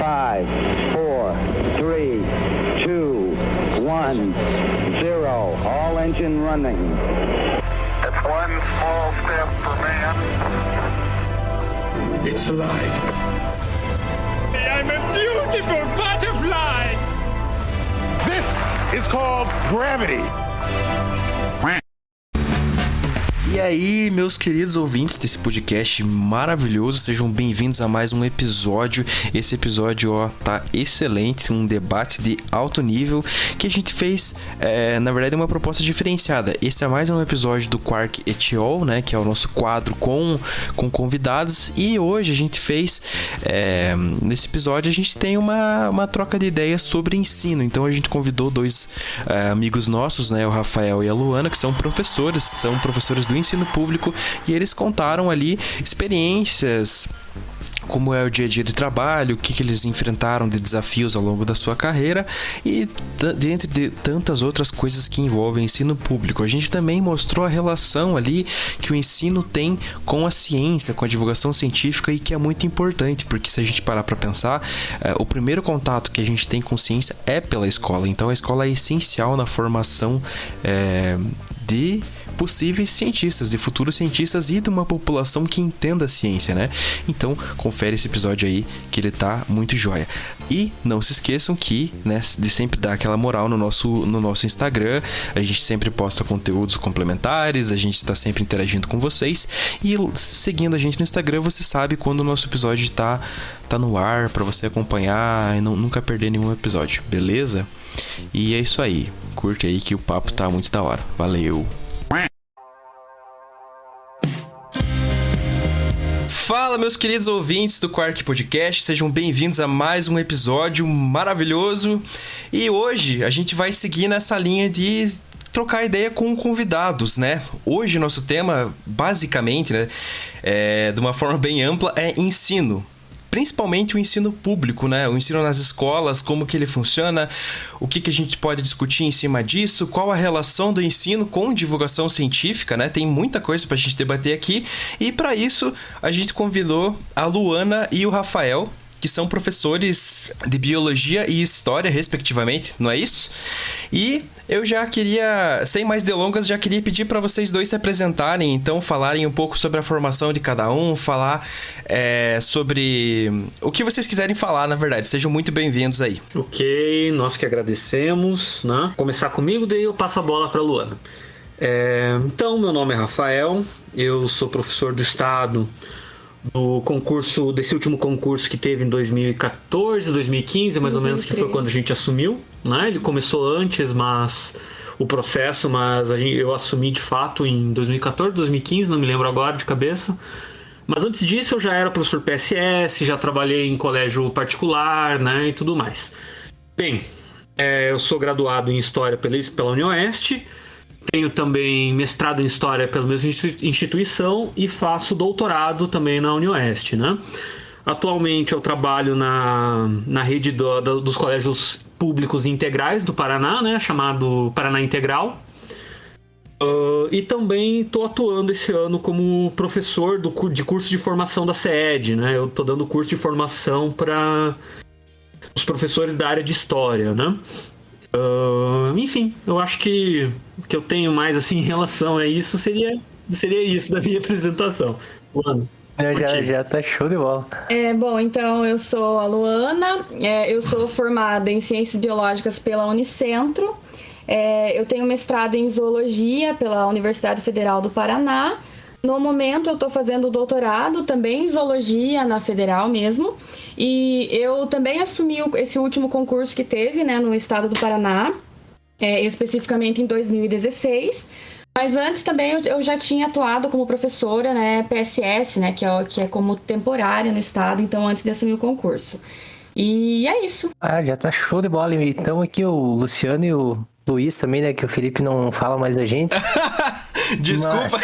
5, 4, 3, 2, 1, 0. All engine running. It's one small step for man. It's alive. I'm a beautiful butterfly! This is called gravity. E aí, meus queridos ouvintes desse podcast maravilhoso, sejam bem-vindos a mais um episódio. Esse episódio, tá excelente, um debate de alto nível que a gente fez, na verdade, uma proposta diferenciada. Esse é mais um episódio do Quark et al., né, que é o nosso quadro com convidados, e hoje a gente fez, nesse episódio, a gente tem uma troca de ideias sobre ensino. Então a gente convidou dois amigos nossos, né, o Rafael e a Luana, que são professores do ensino público, e eles contaram ali experiências, como é o dia a dia de trabalho, o que eles enfrentaram de desafios ao longo da sua carreira e dentre de tantas outras coisas que envolvem ensino público. A gente também mostrou a relação ali que o ensino tem com a ciência, com a divulgação científica, e que é muito importante, porque se a gente parar para pensar, o primeiro contato que a gente tem com ciência é pela escola. Então a escola é essencial na formação de possíveis cientistas, de futuros cientistas e de uma população que entenda a ciência, né? Então, confere esse episódio aí, que ele tá muito joia. E não se esqueçam que, né, de sempre dar aquela moral no nosso Instagram. A gente sempre posta conteúdos complementares, a gente está sempre interagindo com vocês. E seguindo a gente no Instagram, você sabe quando o nosso episódio tá no ar, para você acompanhar e nunca perder nenhum episódio, beleza? E é isso aí. Curte aí que o papo tá muito da hora. Valeu! Fala, meus queridos ouvintes do Quark Podcast, sejam bem-vindos a mais um episódio maravilhoso. E hoje a gente vai seguir nessa linha de trocar ideia com convidados, né? Hoje nosso tema, basicamente, né, de uma forma bem ampla, é ensino. Principalmente o ensino público, né? O ensino nas escolas, como que ele funciona, o que a gente pode discutir em cima disso, qual a relação do ensino com divulgação científica, né? Tem muita coisa pra gente debater aqui. E para isso, a gente convidou a Luana e o Rafael, que são professores de Biologia e História, respectivamente, não é isso? E eu já queria, sem mais delongas, já queria pedir para vocês dois se apresentarem, então falarem um pouco sobre a formação de cada um, falar sobre o que vocês quiserem falar, na verdade. Sejam muito bem-vindos aí. Ok, nós que agradecemos, né? Começar comigo, daí eu passo a bola para a Luana. Então, meu nome é Rafael, eu sou professor do Estado do concurso, desse último concurso que teve em 2014, 2015, mais ou menos, que foi quando a gente assumiu, né? Ele começou antes, mas eu assumi de fato em 2014, 2015, não me lembro agora de cabeça. Mas antes disso eu já era professor PSS, já trabalhei em colégio particular, né, e tudo mais. Bem, eu sou graduado em História pela UniOeste. Tenho também mestrado em História pela mesma instituição e faço doutorado também na UniOeste, né? Atualmente eu trabalho na rede dos colégios públicos integrais do Paraná, né? Chamado Paraná Integral. E também estou atuando esse ano como professor de curso de formação da CED, né? Eu estou dando curso de formação para os professores da área de História, né? Enfim, eu acho que eu tenho mais assim em relação a isso seria isso da minha apresentação. Luana, já tá show de bola. Bom, então eu sou a Luana, eu sou formada em Ciências Biológicas pela Unicentro, eu tenho mestrado em Zoologia pela Universidade Federal do Paraná. No momento eu estou fazendo doutorado também em Zoologia na Federal mesmo. E eu também assumi esse último concurso que teve, né, no estado do Paraná, especificamente em 2016. Mas antes também eu já tinha atuado como professora, né, PSS, né, que é como temporária no estado, então antes de assumir o concurso. E é isso. Já tá show de bola. Então aqui o Luciano e o Luiz também, né, que o Felipe não fala mais da gente. Desculpa.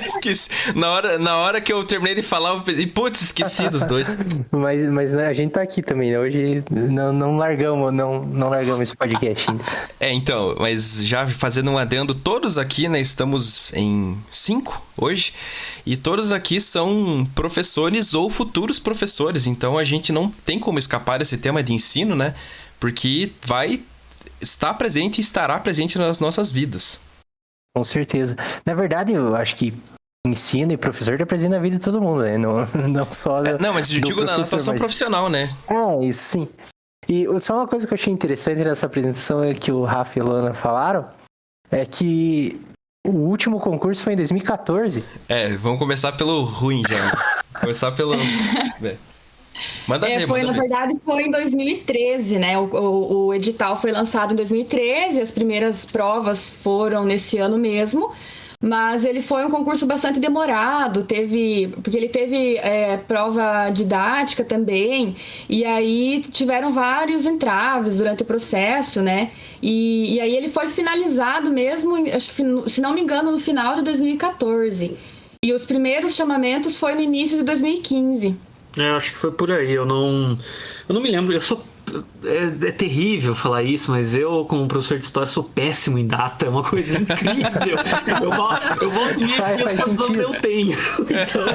Esqueci. Na hora que eu terminei de falar, eu pensei, putz, esqueci dos dois. Mas né, a gente tá aqui também, né? Hoje não largamos esse podcast ainda. Então, mas já fazendo um adendo, todos aqui, né, estamos em 5 hoje, e todos aqui são professores ou futuros professores, então a gente não tem como escapar desse tema de ensino, né? Porque vai estar presente e estará presente nas nossas vidas. Com certeza. Na verdade, eu acho que ensino e professor tá presente na vida de todo mundo, né? Não só não, mas eu digo na situação profissional, né? Isso sim. E só uma coisa que eu achei interessante nessa apresentação é que o Rafa e a Luana falaram, é que o último concurso foi em 2014. Vamos começar pelo ruim já. Começar pelo... Manda ver, na verdade, foi em 2013, né? O edital foi lançado em 2013, as primeiras provas foram nesse ano mesmo, mas ele foi um concurso bastante demorado, porque ele teve prova didática também, e aí tiveram vários entraves durante o processo, né? E aí ele foi finalizado mesmo, acho que, se não me engano, no final de 2014. E os primeiros chamamentos foi no início de 2015. Eu acho que foi por aí, eu não me lembro, é terrível falar isso, mas eu, como professor de história, sou péssimo em data, é uma coisa incrível. eu volto nisso e quantos anos eu tenho. Então,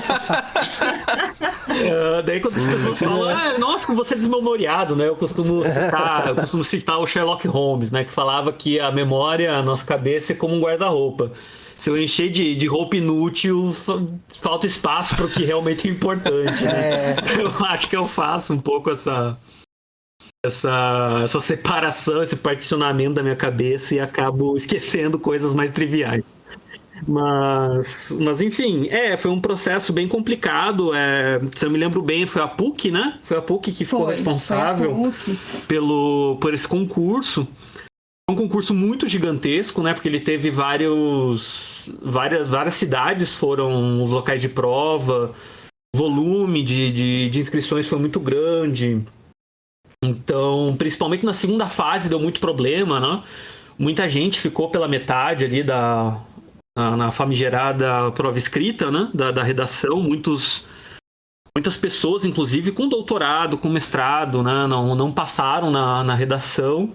daí quando as pessoas falam, nossa, como você é desmemoriado, né? Eu costumo citar o Sherlock Holmes, né? Que falava que a memória, a nossa cabeça é como um guarda-roupa. Se eu encher de roupa inútil, falta espaço para o que realmente é importante, né? Eu acho que eu faço um pouco essa separação, esse particionamento da minha cabeça e acabo esquecendo coisas mais triviais. Mas enfim, foi um processo bem complicado. Se eu me lembro bem, foi a PUC, né? Foi a PUC que ficou responsável por esse concurso. Um concurso muito gigantesco, né? Porque ele teve várias cidades foram os locais de prova, o volume de inscrições foi muito grande. Então, principalmente na segunda fase deu muito problema, né? Muita gente ficou pela metade ali na famigerada prova escrita, né? Da redação, muitas pessoas, inclusive com doutorado, com mestrado, né? Não passaram na redação.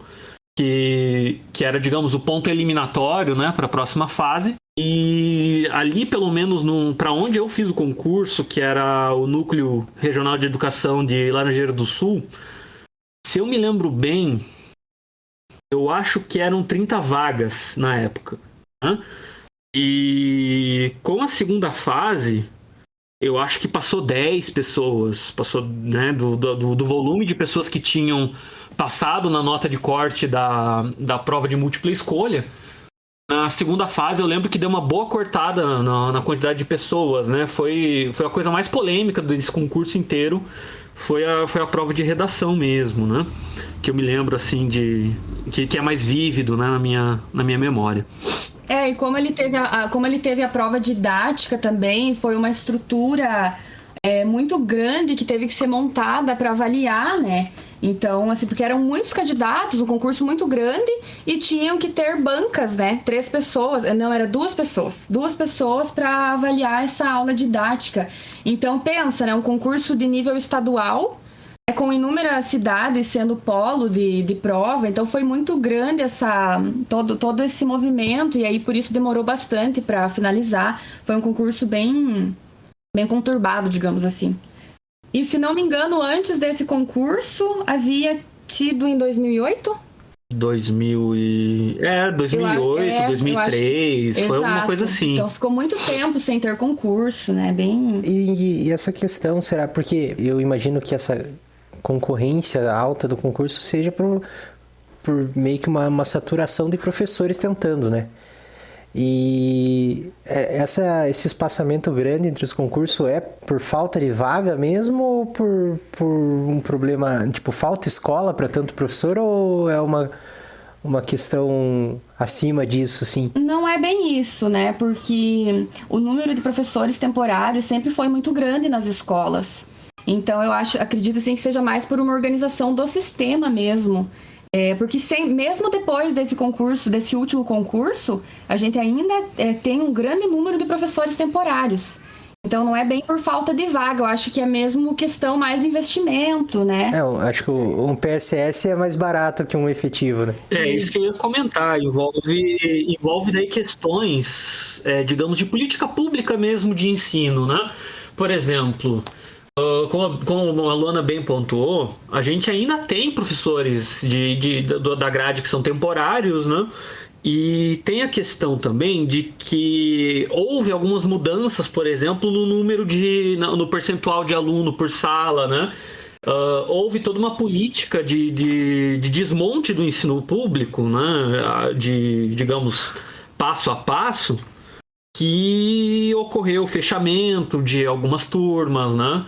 Que era, digamos, o ponto eliminatório, né, para a próxima fase. E ali, pelo menos, para onde eu fiz o concurso, que era o Núcleo Regional de Educação de Laranjeira do Sul, se eu me lembro bem, eu acho que eram 30 vagas na época. Né? E com a segunda fase, eu acho que passou 10 pessoas, passou, né, do volume de pessoas que tinham passado na nota de corte da prova de múltipla escolha. Na segunda fase eu lembro que deu uma boa cortada na quantidade de pessoas, né? Foi a coisa mais polêmica desse concurso inteiro, foi a prova de redação mesmo, né? Que eu me lembro assim que é mais vívido, né, na minha memória. E como ele teve a prova didática também, foi uma estrutura muito grande que teve que ser montada para avaliar, né? Então, assim, porque eram muitos candidatos, um concurso muito grande, e tinham que ter bancas, né? 3 pessoas, não, era 2 pessoas. 2 pessoas para avaliar essa aula didática. Então, pensa, né? Um concurso de nível estadual, com inúmeras cidades sendo polo de prova, então foi muito grande todo esse movimento, e aí por isso demorou bastante para finalizar. Foi um concurso bem conturbado, digamos assim. E se não me engano, antes desse concurso, havia tido em 2008? 2008, 2003, foi uma coisa assim. Então ficou muito tempo sem ter concurso, né? E essa questão, será porque eu imagino que essa concorrência alta do concurso seja por meio que uma saturação de professores tentando, né? E esse espaçamento grande entre os concursos é por falta de vaga mesmo, ou por um problema, tipo, falta escola para tanto professor, ou é uma questão acima disso, sim? Não é bem isso, né? Porque o número de professores temporários sempre foi muito grande nas escolas. Então, acredito sim que seja mais por uma organização do sistema mesmo. Porque mesmo depois desse concurso, desse último concurso, a gente ainda tem um grande número de professores temporários. Então não é bem por falta de vaga, eu acho que é mesmo questão mais de investimento, né? Eu acho que um PSS é mais barato que um efetivo, né? Isso que eu ia comentar, envolve daí questões, digamos, de política pública mesmo de ensino, né? Por exemplo, como a Luana bem pontuou, a gente ainda tem professores da grade que são temporários, né? E tem a questão também de que houve algumas mudanças, por exemplo, no número no percentual de aluno por sala, né? Houve toda uma política de desmonte do ensino público, né? Digamos, passo a passo, que ocorreu o fechamento de algumas turmas, né?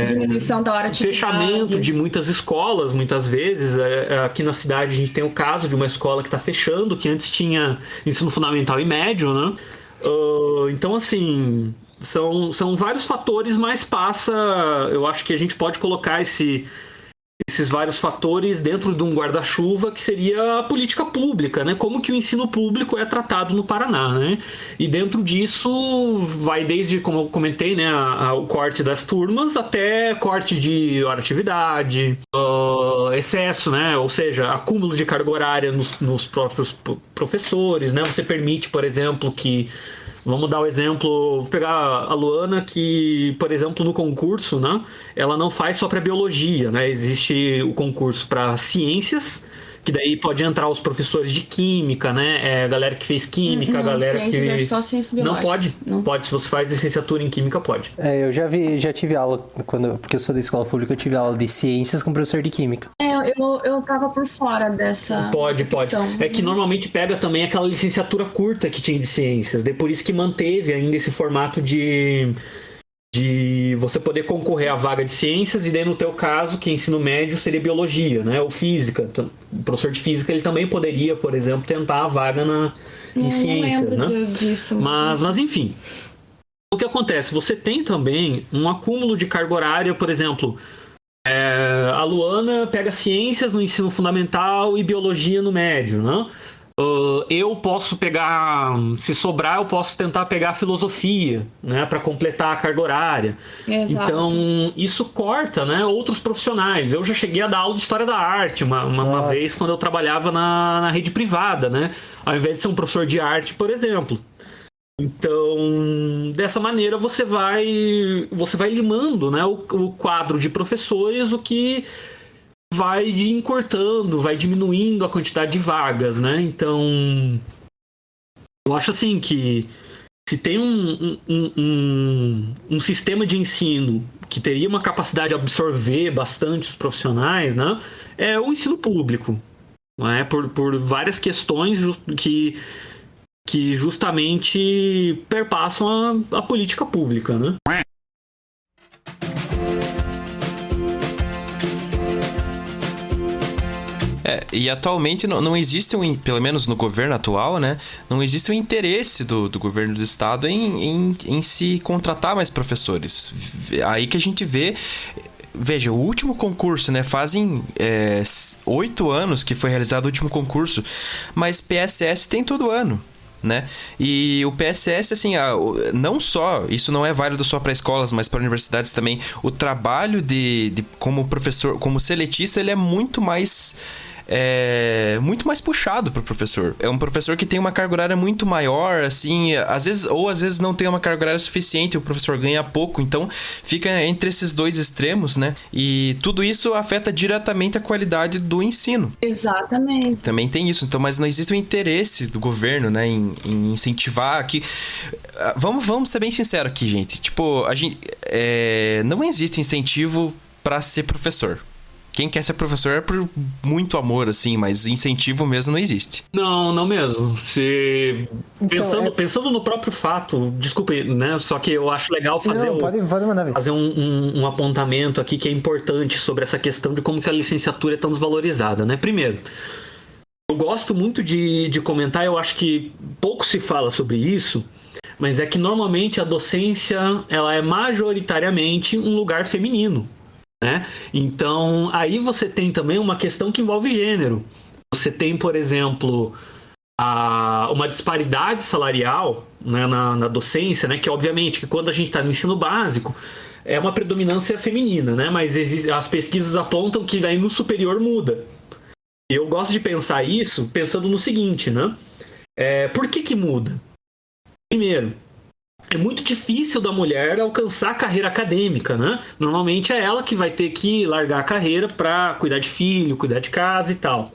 Diminuição da hora de Fechamento de muitas escolas, muitas vezes. Aqui na cidade a gente tem o caso de uma escola que está fechando, que antes tinha ensino fundamental e médio, né? Então, assim, são vários fatores, mas eu acho que a gente pode colocar esses vários fatores dentro de um guarda-chuva que seria a política pública, né? Como que o ensino público é tratado no Paraná, né? E dentro disso vai desde, como eu comentei, né, o corte das turmas até corte de hora de atividade, excesso, né? Ou seja, acúmulo de carga horária nos próprios professores, né? Você permite, por exemplo, que... Vamos dar o exemplo, vou pegar a Luana, que, por exemplo, no concurso, né, ela não faz só para biologia, né? Existe o concurso para ciências, que daí pode entrar os professores de química, né? A galera que fez química, a galera ciências que... É só ciência não biológica. pode? Não. Pode, se você faz licenciatura em química, pode. Eu já tive aula, porque eu sou da escola pública, eu tive aula de ciências com professor de química. Eu tava por fora dessa Pode. questão. É que normalmente pega também aquela licenciatura curta que tinha de ciências, daí por isso que manteve ainda esse formato de você poder concorrer à vaga de ciências, e daí no teu caso, que é ensino médio, seria biologia, né? Ou física. Então, o professor de física, ele também poderia, por exemplo, tentar a vaga em ciências, não né? lembro disso. Mas enfim, o que acontece? Você tem também um acúmulo de carga horária, por exemplo, a Luana pega ciências no ensino fundamental e biologia no médio, né? Eu posso pegar, se sobrar, eu posso tentar pegar filosofia, né, para completar a carga horária. Exato. Então, isso corta, né, outros profissionais. Eu já cheguei a dar aula de história da arte uma vez, quando eu trabalhava na rede privada, né, ao invés de ser um professor de arte, por exemplo. Então, dessa maneira, você vai limando, né, o quadro de professores, o que vai encurtando, vai diminuindo a quantidade de vagas, né? Então, eu acho assim que se tem um sistema de ensino que teria uma capacidade de absorver bastante os profissionais, né? É o ensino público, não é? Por várias questões que justamente perpassam a política pública, né? E atualmente não existe, pelo menos no governo atual, né? Não existe um interesse do governo do estado em se contratar mais professores. Aí que a gente vê... Veja, o último concurso, né? Fazem 8 anos que foi realizado o último concurso, mas PSS tem todo ano, né? E o PSS, assim, não só, isso não é válido só para escolas, mas para universidades também, o trabalho como professor, como seletista, ele é muito mais puxado para o professor. É um professor que tem uma carga horária muito maior, assim, às vezes não tem uma carga horária suficiente, o professor ganha pouco, então fica entre esses dois extremos, né? E tudo isso afeta diretamente a qualidade do ensino. Exatamente. Também tem isso, então, mas não existe o interesse do governo, né, em incentivar aqui. Vamos ser bem sinceros aqui, gente. Tipo, não existe incentivo para ser professor. Quem quer ser professor é por muito amor, assim, mas incentivo mesmo não existe. Não mesmo. Pensando no próprio fato, desculpe, né? Só que eu acho legal fazer, pode mandar ver. Fazer um apontamento aqui que é importante sobre essa questão de como que a licenciatura é tão desvalorizada, né? Primeiro, eu gosto muito de comentar, eu acho que pouco se fala sobre isso, mas é que normalmente a docência, ela é majoritariamente um lugar feminino. né? Então, aí você tem também uma questão que envolve gênero. Você tem, por exemplo, uma disparidade salarial, né, na docência, né, que obviamente que quando a gente está no ensino básico é uma predominância feminina, né, mas as pesquisas apontam que daí no superior muda. Eu gosto de pensar isso pensando no seguinte, né? Por que muda? Primeiro, é muito difícil da mulher alcançar a carreira acadêmica, né? Normalmente é ela que vai ter que largar a carreira para cuidar de filho, cuidar de casa e tal.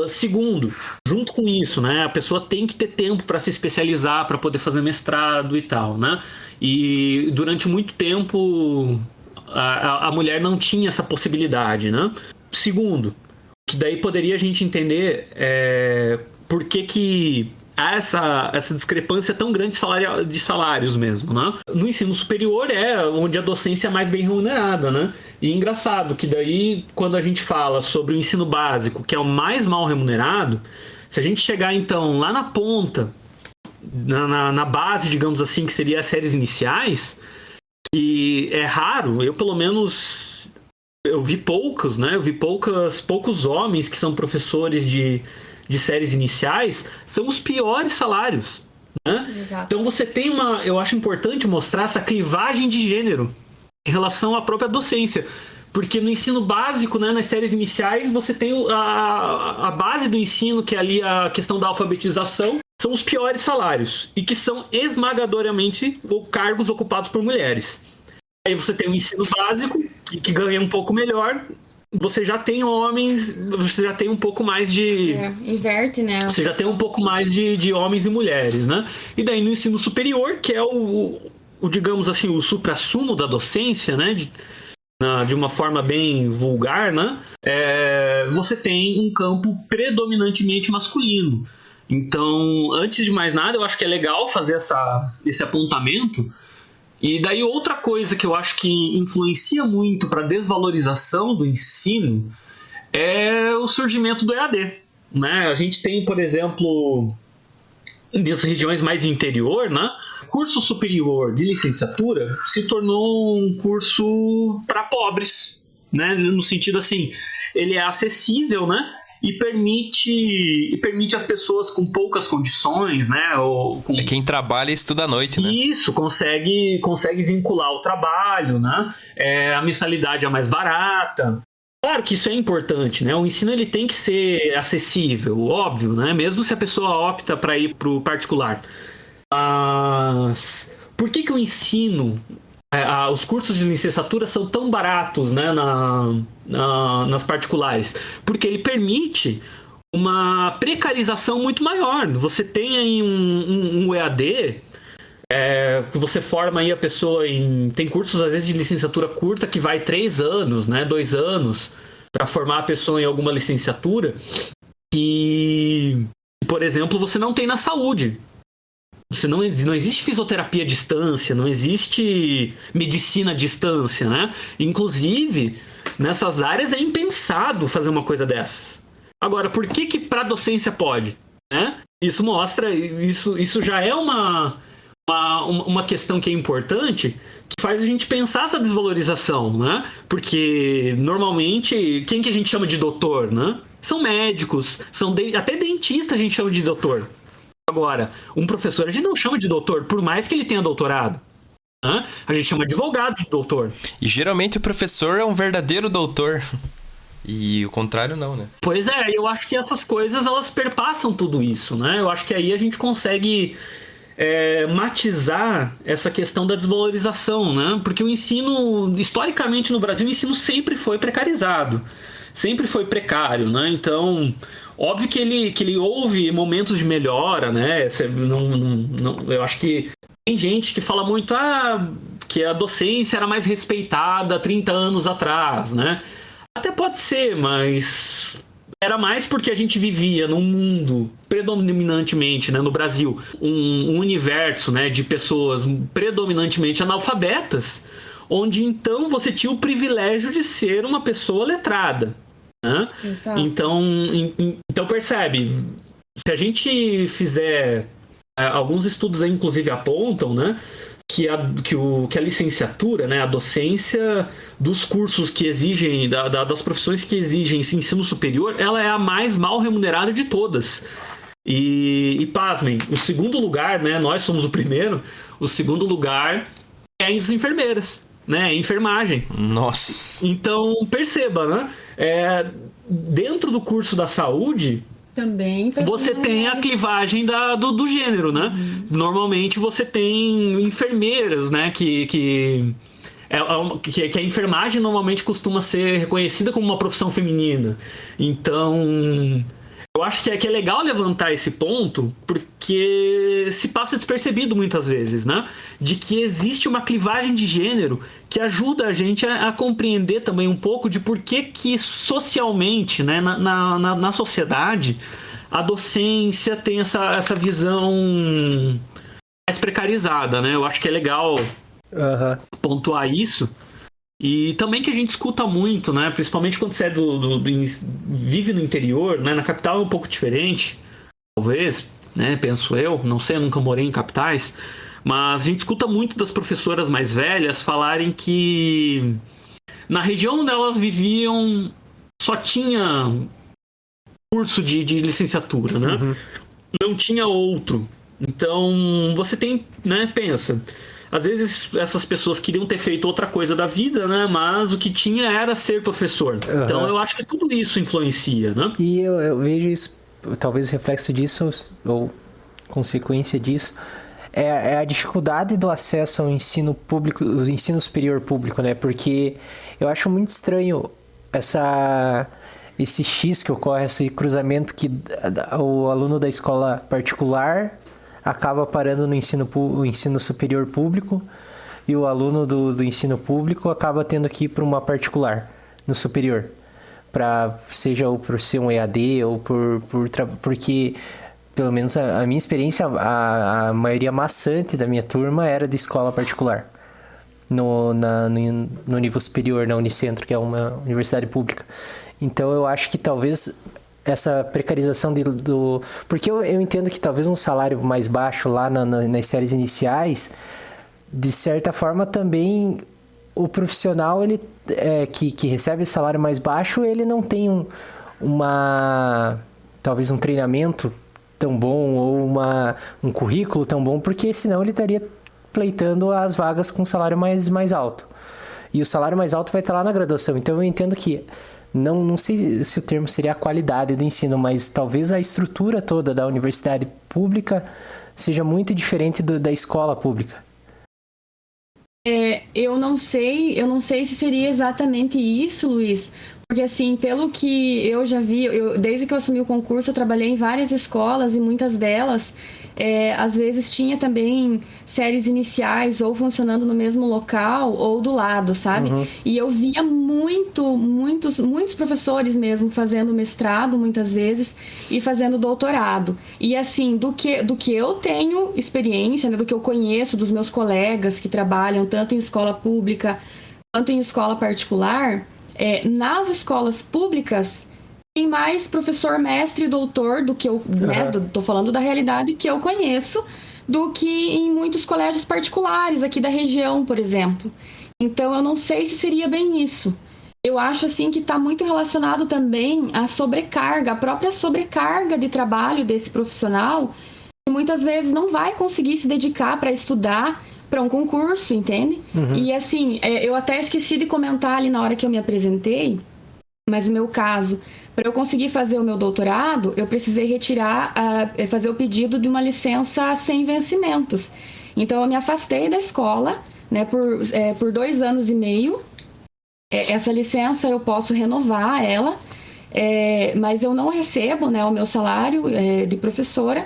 Segundo, junto com isso, né, a pessoa tem que ter tempo para se especializar, para poder fazer mestrado e tal, né? E durante muito tempo a mulher não tinha essa possibilidade, né? Segundo, que daí poderia a gente entender por que há essa discrepância tão grande de salários mesmo, né? No ensino superior é onde a docência é mais bem remunerada, né? E engraçado que daí, quando a gente fala sobre o ensino básico, que é o mais mal remunerado, se a gente chegar então lá na ponta, na base, digamos assim, que seria as séries iniciais, que é raro, eu pelo menos eu vi poucos, né? Eu vi poucos homens que são professores de séries iniciais, são os piores salários, né? Então você tem eu acho importante mostrar essa clivagem de gênero em relação à própria docência, porque no ensino básico, né, nas séries iniciais, você tem a base do ensino, que é ali a questão da alfabetização, são os piores salários, e que são esmagadoramente cargos ocupados por mulheres. Aí você tem o ensino básico, que ganha um pouco melhor, você já tem homens, você já tem um pouco mais de... inverte, né? Você já tem um pouco mais de homens e mulheres, né? E daí no ensino superior, que é o digamos assim, o suprassumo da docência, né? De uma forma bem vulgar, né? Você tem um campo predominantemente masculino. Então, antes de mais nada, eu acho que é legal fazer esse apontamento. E daí outra coisa que eu acho que influencia muito para a desvalorização do ensino é o surgimento do EAD, né? A gente tem, por exemplo, nas regiões mais de interior, né? O curso superior de licenciatura se tornou um curso para pobres, né? No sentido assim, ele é acessível, né? E permite as pessoas com poucas condições, né? Quem trabalha estuda à noite, né? Isso, consegue vincular o trabalho, né? A mensalidade é mais barata. Claro que isso é importante, né? O ensino ele tem que ser acessível, óbvio, né? Mesmo se a pessoa opta para ir para o particular. Mas por que o ensino, os cursos de licenciatura são tão baratos, né, nas particulares? Porque ele permite uma precarização muito maior. Você tem aí um EAD, que você forma aí a pessoa tem cursos às vezes de licenciatura curta que vai 3 anos, né, 2 anos, para formar a pessoa em alguma licenciatura, e, por exemplo, você não tem na saúde. Não existe fisioterapia à distância, não existe medicina à distância, né? Inclusive, nessas áreas é impensado fazer uma coisa dessas. Agora, por que para a docência pode? Né? Isso mostra, isso já é uma questão que é importante, que faz a gente pensar essa desvalorização, né? Porque, normalmente, quem que a gente chama de doutor, né? São médicos, até dentista a gente chama de doutor. Agora, um professor a gente não chama de doutor, por mais que ele tenha doutorado. Né? A gente chama de advogado de doutor. E geralmente o professor é um verdadeiro doutor. E o contrário não, né? Pois é, eu acho que essas coisas, elas perpassam tudo isso, né? Eu acho que aí a gente consegue matizar essa questão da desvalorização, né? Porque o ensino, historicamente no Brasil, o ensino sempre foi precarizado. Sempre foi precário, né? Então, óbvio que ele houve momentos de melhora, né? Eu acho que tem gente que fala muito que a docência era mais respeitada 30 anos atrás, né? Até pode ser, mas era mais porque a gente vivia num mundo predominantemente, né, no Brasil, um universo, né, de pessoas predominantemente analfabetas, onde então você tinha o privilégio de ser uma pessoa letrada. Né? Então percebe, se a gente fizer alguns estudos aí inclusive apontam, né, que a licenciatura, né, a docência dos cursos que exigem, das profissões que exigem ensino superior, ela é a mais mal remunerada de todas. E pasmem, o segundo lugar, né, nós somos o primeiro, o segundo lugar é as enfermeiras, né, a enfermagem. Nossa. Então, perceba, né, dentro do curso da saúde, Também você tem a clivagem do gênero, né? Normalmente você tem enfermeiras, né? Que a enfermagem normalmente costuma ser reconhecida como uma profissão feminina. Então, eu acho que é legal levantar esse ponto, porque se passa despercebido muitas vezes, né? De que existe uma clivagem de gênero que ajuda a gente a compreender também um pouco de por que socialmente, né, na sociedade, a docência tem essa visão mais precarizada, né? Eu acho que é legal pontuar isso. E também que a gente escuta muito, né? Principalmente quando você vive no interior, né? Na capital é um pouco diferente, talvez, né? Penso eu, não sei, eu nunca morei em capitais, mas a gente escuta muito das professoras mais velhas falarem que na região onde elas viviam só tinha curso de licenciatura, né? Não tinha outro. Então, você tem, né? Pensa, às vezes essas pessoas queriam ter feito outra coisa da vida, né? Mas o que tinha era ser professor. Então, eu acho que tudo isso influencia, né? E eu vejo isso, talvez reflexo disso, ou consequência disso, é a dificuldade do acesso ao ensino público, o ensino superior público, né? Porque eu acho muito estranho esse X que ocorre, esse cruzamento que o aluno da escola particular acaba parando no ensino superior público e o aluno do ensino público acaba tendo que ir para uma particular, no superior, seja por ser um EAD ou porque, pelo menos a minha experiência, a maioria maçante da minha turma era de escola particular, no nível superior, na Unicentro, que é uma universidade pública. Então eu acho que talvez essa precarização porque eu entendo que talvez um salário mais baixo lá nas séries iniciais, de certa forma também o profissional que recebe salário mais baixo, ele não tem talvez um treinamento tão bom ou um currículo tão bom, porque senão ele estaria pleitando as vagas com salário mais alto. E o salário mais alto vai estar lá na graduação. Então eu entendo que não sei se o termo seria a qualidade do ensino, mas talvez a estrutura toda da universidade pública seja muito diferente da escola pública. Eu não sei se seria exatamente isso, Luiz, porque assim, pelo que eu já vi, desde que eu assumi o concurso, eu trabalhei em várias escolas e muitas delas, às vezes tinha também séries iniciais ou funcionando no mesmo local ou do lado, sabe? E eu via muitos professores mesmo fazendo mestrado muitas vezes e fazendo doutorado. E assim, do que eu tenho experiência, né, do que eu conheço dos meus colegas que trabalham tanto em escola pública quanto em escola particular, nas escolas públicas tem mais professor, mestre e doutor do que eu, né, tô falando da realidade que eu conheço, do que em muitos colégios particulares aqui da região, por exemplo. Então eu não sei se seria bem isso. Eu acho assim que está muito relacionado também à sobrecarga, a própria sobrecarga de trabalho desse profissional, que muitas vezes não vai conseguir se dedicar para estudar para um concurso, entende? E assim, eu até esqueci de comentar ali na hora que eu me apresentei, mas no meu caso, para eu conseguir fazer o meu doutorado, eu precisei fazer o pedido de uma licença sem vencimentos. Então eu me afastei da escola, né, por 2 anos e meio. Essa licença eu posso renovar ela, mas eu não recebo, né, o meu salário de professora.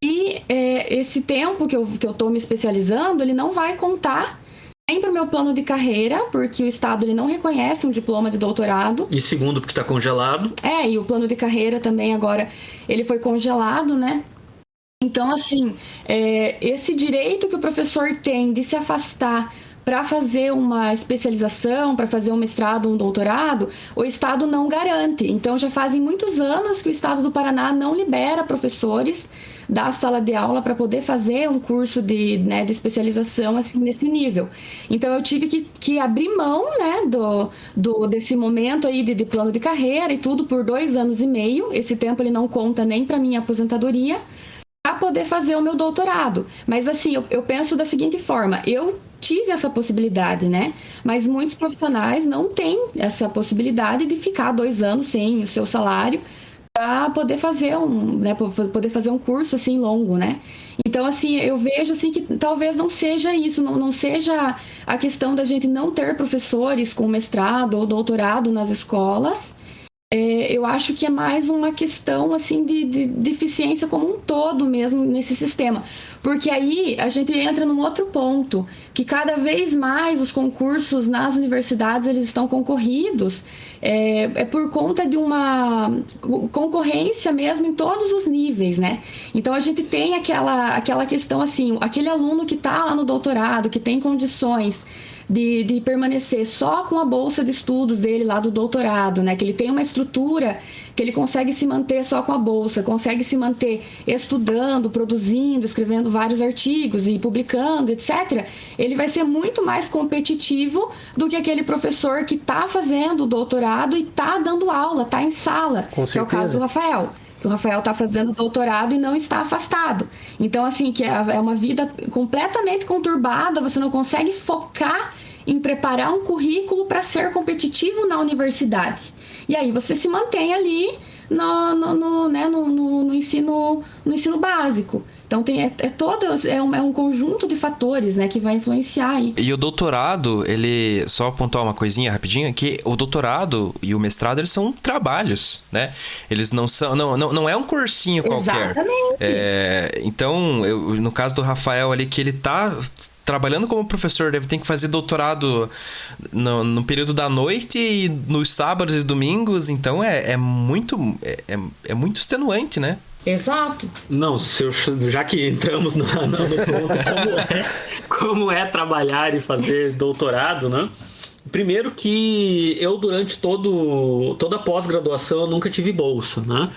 E esse tempo que eu estou me especializando, ele não vai contar nem para o meu plano de carreira, porque o Estado ele não reconhece um diploma de doutorado. E segundo, porque está congelado. E o plano de carreira também agora, ele foi congelado, né? Então, assim, esse direito que o professor tem de se afastar para fazer uma especialização, para fazer um mestrado, um doutorado, o Estado não garante. Então, já fazem muitos anos que o Estado do Paraná não libera professores da sala de aula para poder fazer um curso de especialização assim, nesse nível. Então, eu tive que abrir mão, né, desse momento aí de plano de carreira e tudo por 2 anos e meio. Esse tempo ele não conta nem para minha aposentadoria, para poder fazer o meu doutorado. Mas assim, eu penso da seguinte forma, eu tive essa possibilidade, né? Mas muitos profissionais não têm essa possibilidade de ficar 2 anos sem o seu salário para poder fazer poder fazer um curso assim longo, né? Então, assim, eu vejo assim que talvez não seja isso, não seja a questão da gente não ter professores com mestrado ou doutorado nas escolas. Eu acho que é mais uma questão assim de deficiência como um todo mesmo nesse sistema. Porque aí a gente entra num outro ponto, que cada vez mais os concursos nas universidades eles estão concorridos, por conta de uma concorrência mesmo em todos os níveis, né? Então a gente tem aquela questão assim, aquele aluno que está lá no doutorado, que tem condições de permanecer só com a bolsa de estudos dele lá do doutorado, né? Que ele tem uma estrutura que ele consegue se manter só com a bolsa, consegue se manter estudando, produzindo, escrevendo vários artigos e publicando, etc. Ele vai ser muito mais competitivo do que aquele professor que está fazendo o doutorado e está dando aula, está em sala, Com certeza. Que é o caso do Rafael. O Rafael está fazendo doutorado e não está afastado. Então, assim, que é uma vida completamente conturbada, você não consegue focar em preparar um currículo para ser competitivo na universidade. E aí você se mantém ali no ensino básico. Então é um conjunto de fatores, né, que vai influenciar aí. E o doutorado, ele, só apontar uma coisinha rapidinho, que o doutorado e o mestrado, eles são trabalhos, né? Eles não são, não é um cursinho qualquer. Exatamente. Então, no caso do Rafael ali, que ele tá trabalhando como professor, deve ter que fazer doutorado no período da noite e nos sábados e domingos, então é muito extenuante, né? Exato. Não, já que entramos no ponto como é trabalhar e fazer doutorado, né? Primeiro que eu, durante toda a pós-graduação, eu nunca tive bolsa, né?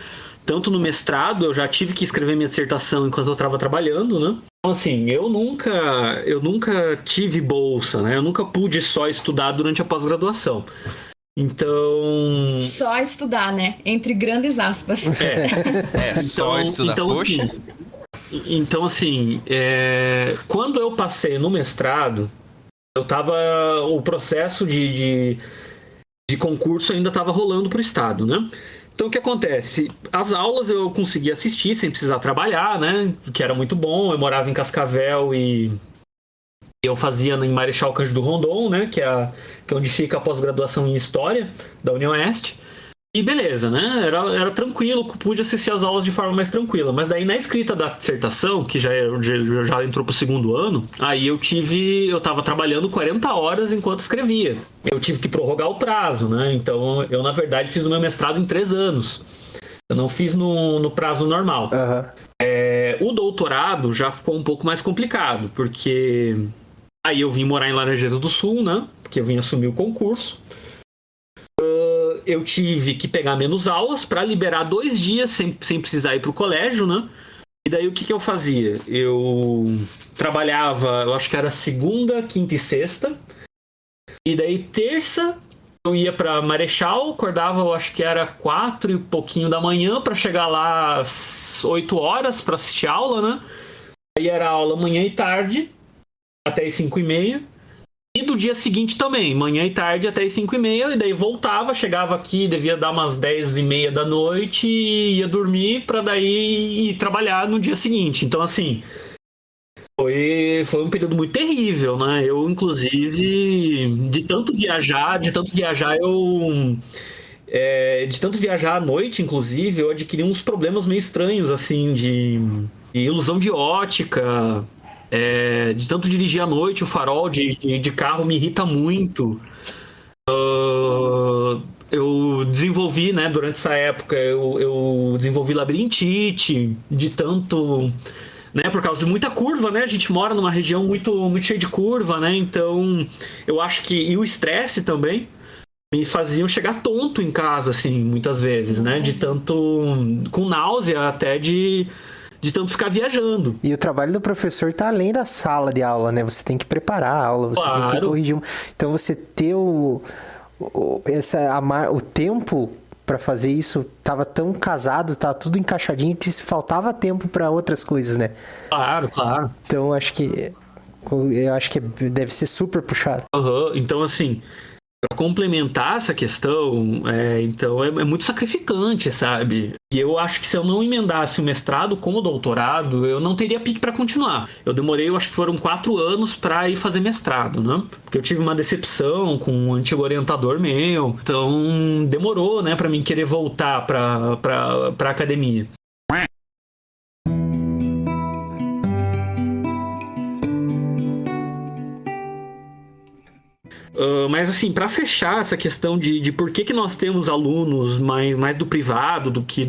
Tanto no mestrado, eu já tive que escrever minha dissertação enquanto eu estava trabalhando, né? Então, assim, eu nunca tive bolsa, né? Eu nunca pude só estudar durante a pós-graduação. Então... Só estudar, né? Entre grandes aspas. Só estudar, poxa. Então, assim, quando eu passei no mestrado, o processo de concurso ainda estava rolando para o Estado, né? Então, o que acontece? As aulas eu conseguia assistir sem precisar trabalhar, né? Que era muito bom. Eu morava em Cascavel e eu fazia em Marechal Cândido Rondon, né? Que é onde fica a pós-graduação em História da Unioeste. E beleza, né? Era tranquilo, pude assistir as aulas de forma mais tranquila. Mas daí na escrita da dissertação, que já entrou pro 2º ano, aí eu tava trabalhando 40 horas enquanto escrevia. Eu tive que prorrogar o prazo, né? Então eu, na verdade, fiz o meu mestrado em 3 anos. Eu não fiz no prazo normal. Uhum. O doutorado já ficou um pouco mais complicado, porque aí eu vim morar em Laranjeiras do Sul, né? Porque eu vim assumir o concurso. Eu tive que pegar menos aulas para liberar 2 dias sem precisar ir para o colégio, né? E daí o que eu fazia? Eu trabalhava, eu acho que era segunda, quinta e sexta. E daí terça eu ia para Marechal, acordava, eu acho que era 4 e pouquinho da manhã para chegar lá às 8 horas para assistir aula, né? Aí era aula manhã e tarde, até as 5h30. E do dia seguinte também, manhã e tarde até as 5h30, e daí voltava, chegava aqui, devia dar umas 10h30 da noite e ia dormir para daí ir trabalhar no dia seguinte. Então, assim, foi um período muito terrível, né? Eu, inclusive, de tanto viajar à noite, inclusive, eu adquiri uns problemas meio estranhos, assim, de ilusão de ótica. De tanto dirigir à noite, o farol de carro me irrita muito. Eu desenvolvi, né, durante essa época, eu desenvolvi labirintite, de tanto né? Por causa de muita curva, né? A gente mora numa região muito, muito cheia de curva, né? Então, eu acho que... E o estresse também me faziam chegar tonto em casa, assim, muitas vezes, né? De tanto... Com náusea até de tanto ficar viajando. E o trabalho do professor tá além da sala de aula, né? Você tem que preparar a aula, você tem que corrigir. Então, você ter o tempo para fazer isso tava tão casado, tava tudo encaixadinho que faltava tempo para outras coisas, né? Claro. Então, eu acho que deve ser super puxado. Então, assim... Para complementar essa questão, então é muito sacrificante, sabe? E eu acho que se eu não emendasse o mestrado com o doutorado, eu não teria pique para continuar. Eu demorei, eu acho que foram 4 anos para ir fazer mestrado, né? Porque eu tive uma decepção com um antigo orientador meu, então demorou, né, para mim querer voltar para academia. Mas assim, para fechar essa questão de por que nós temos alunos mais do privado do que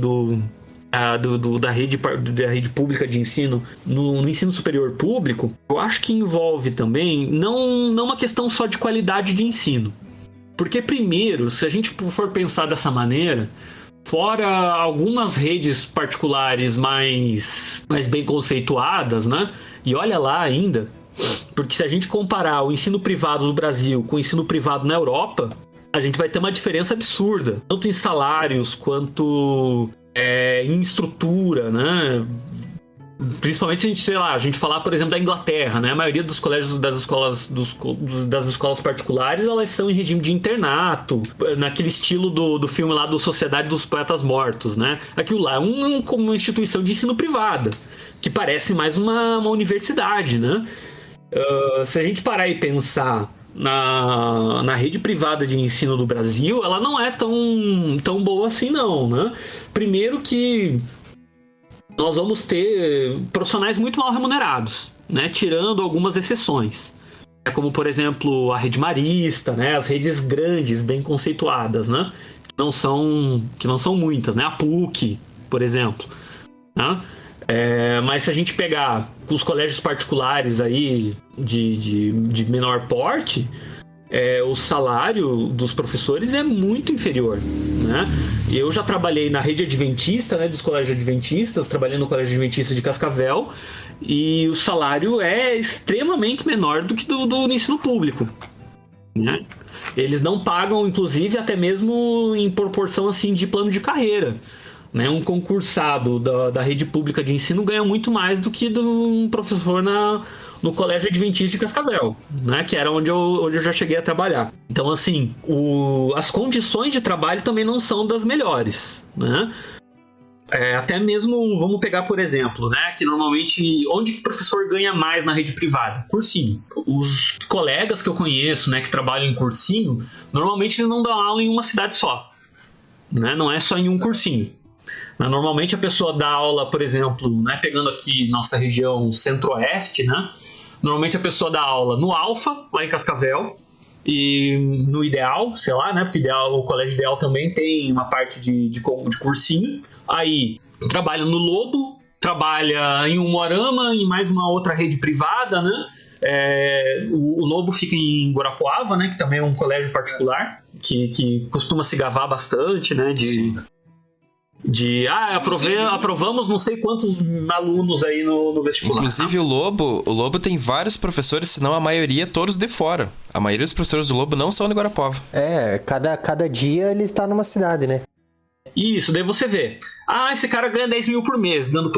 da rede pública de ensino no ensino superior público, eu acho que envolve também não uma questão só de qualidade de ensino. Porque primeiro, se a gente for pensar dessa maneira, fora algumas redes particulares mais bem conceituadas, né? E olha lá ainda... Porque se a gente comparar o ensino privado do Brasil com o ensino privado na Europa, a gente vai ter uma diferença absurda, tanto em salários quanto em estrutura, né? Principalmente a gente falar, por exemplo, da Inglaterra, né? A maioria dos colégios das escolas particulares, elas são em regime de internato, naquele estilo do filme lá do Sociedade dos Poetas Mortos, né? Aquilo lá é uma instituição de ensino privada, que parece mais uma universidade, né? Se a gente parar e pensar na rede privada de ensino do Brasil, ela não é tão boa assim não, né? Primeiro que nós vamos ter profissionais muito mal remunerados, né? Tirando algumas exceções. Como, por exemplo, a rede marista, né? As redes grandes, bem conceituadas, né? Que não são muitas, né? A PUC, por exemplo, né? Mas se a gente pegar os colégios particulares aí de menor porte, o salário dos professores é muito inferior, né? Eu já trabalhei na rede adventista, né, dos colégios adventistas, trabalhei no colégio adventista de Cascavel, e o salário é extremamente menor do que do ensino público, né? Eles não pagam, inclusive, até mesmo em proporção assim de plano de carreira. Né, um concursado da rede pública de ensino ganha muito mais do que um professor no colégio adventista de Cascavel, né, que era onde eu já cheguei a trabalhar. Então, assim, as condições de trabalho também não são das melhores, né? Até mesmo, vamos pegar, por exemplo, né, que normalmente, onde que o professor ganha mais na rede privada? Cursinho. Os colegas que eu conheço, né, que trabalham em cursinho, normalmente eles não dão aula em uma cidade só, né? Não é só em um cursinho. Normalmente a pessoa dá aula, por exemplo, né, pegando aqui nossa região centro-oeste, né, normalmente a pessoa dá aula no Alfa, lá em Cascavel, e no Ideal, sei lá, né, porque o Colégio Ideal também tem uma parte de cursinho. Aí trabalha no Lobo, trabalha em Umuarama, em mais uma outra rede privada, né. O Lobo fica em Guarapuava, né, que também é um colégio particular, que costuma se gabar bastante, né, aprovamos não sei quantos alunos aí no vestibular. Inclusive o Lobo tem vários professores, se não a maioria, todos de fora. A maioria dos professores do Lobo não são de Guarapuava. Cada dia ele está numa cidade, né? Isso, daí você vê. Esse cara ganha 10 mil por mês dando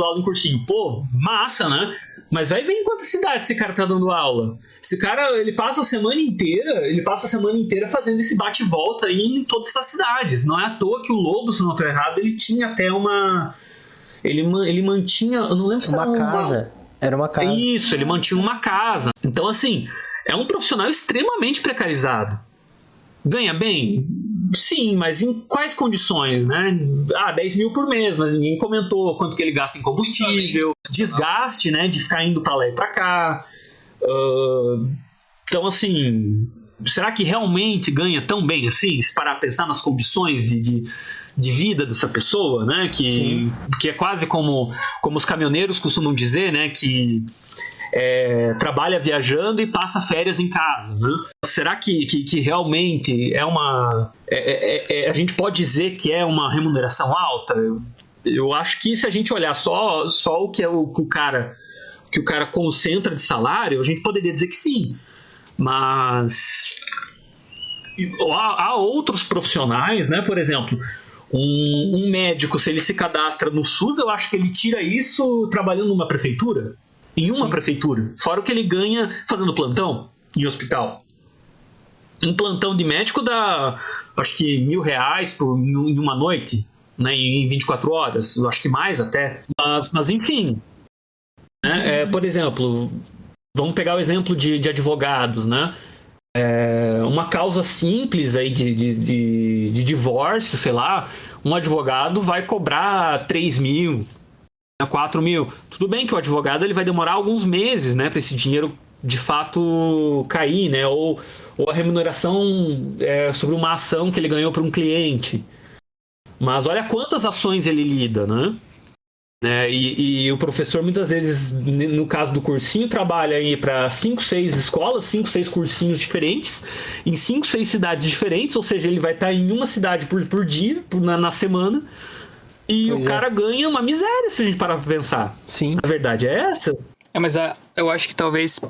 aula em cursinho. Pô, massa, né? Mas vai ver em quantas cidades esse cara tá dando aula. Esse cara, ele passa a semana inteira fazendo esse bate e volta aí em todas essas cidades. Não é à toa que o Lobo, se não estou errado, ele tinha até uma... Ele mantinha... Eu não lembro se era uma casa. Era uma casa. Isso, ele mantinha uma casa. Então, assim, é um profissional extremamente precarizado. Ganha bem? Sim, mas em quais condições, né? 10 mil por mês, mas ninguém comentou quanto que ele gasta em combustível, desgaste, né? De ficar indo pra lá e pra cá. Então, assim, será que realmente ganha tão bem assim? Se parar a pensar nas condições de vida dessa pessoa, né? Que é quase como os caminhoneiros costumam dizer, né? Que trabalha viajando e passa férias em casa, né? Será que realmente é uma... a gente pode dizer que é uma remuneração alta? Eu acho que se a gente olhar só o que o cara concentra de salário, a gente poderia dizer que sim. Mas há outros profissionais, né? Por exemplo, um médico, se ele se cadastra no SUS, eu acho que ele tira isso trabalhando numa prefeitura. Em uma prefeitura. Fora o que ele ganha fazendo plantão em hospital. Um plantão de médico dá, acho que R$1.000 em uma noite, né, em 24 horas. Eu acho que mais até. Mas enfim. Né, por exemplo, vamos pegar o exemplo de advogados, né? Uma causa simples aí de divórcio, sei lá, um advogado vai cobrar 3.000, 4.000. Tudo bem que o advogado ele vai demorar alguns meses, né, para esse dinheiro de fato cair, né, ou a remuneração sobre uma ação que ele ganhou para um cliente. Mas olha quantas ações ele lida, né? E o professor muitas vezes, no caso do cursinho, trabalha aí para 5, 6 escolas, 5, 6 cursinhos diferentes, em 5, 6 cidades diferentes, ou seja, ele vai estar em uma cidade por dia, na semana, e o cara ganha uma miséria, se a gente parar pra pensar. Sim. A verdade é essa. Mas eu acho que talvez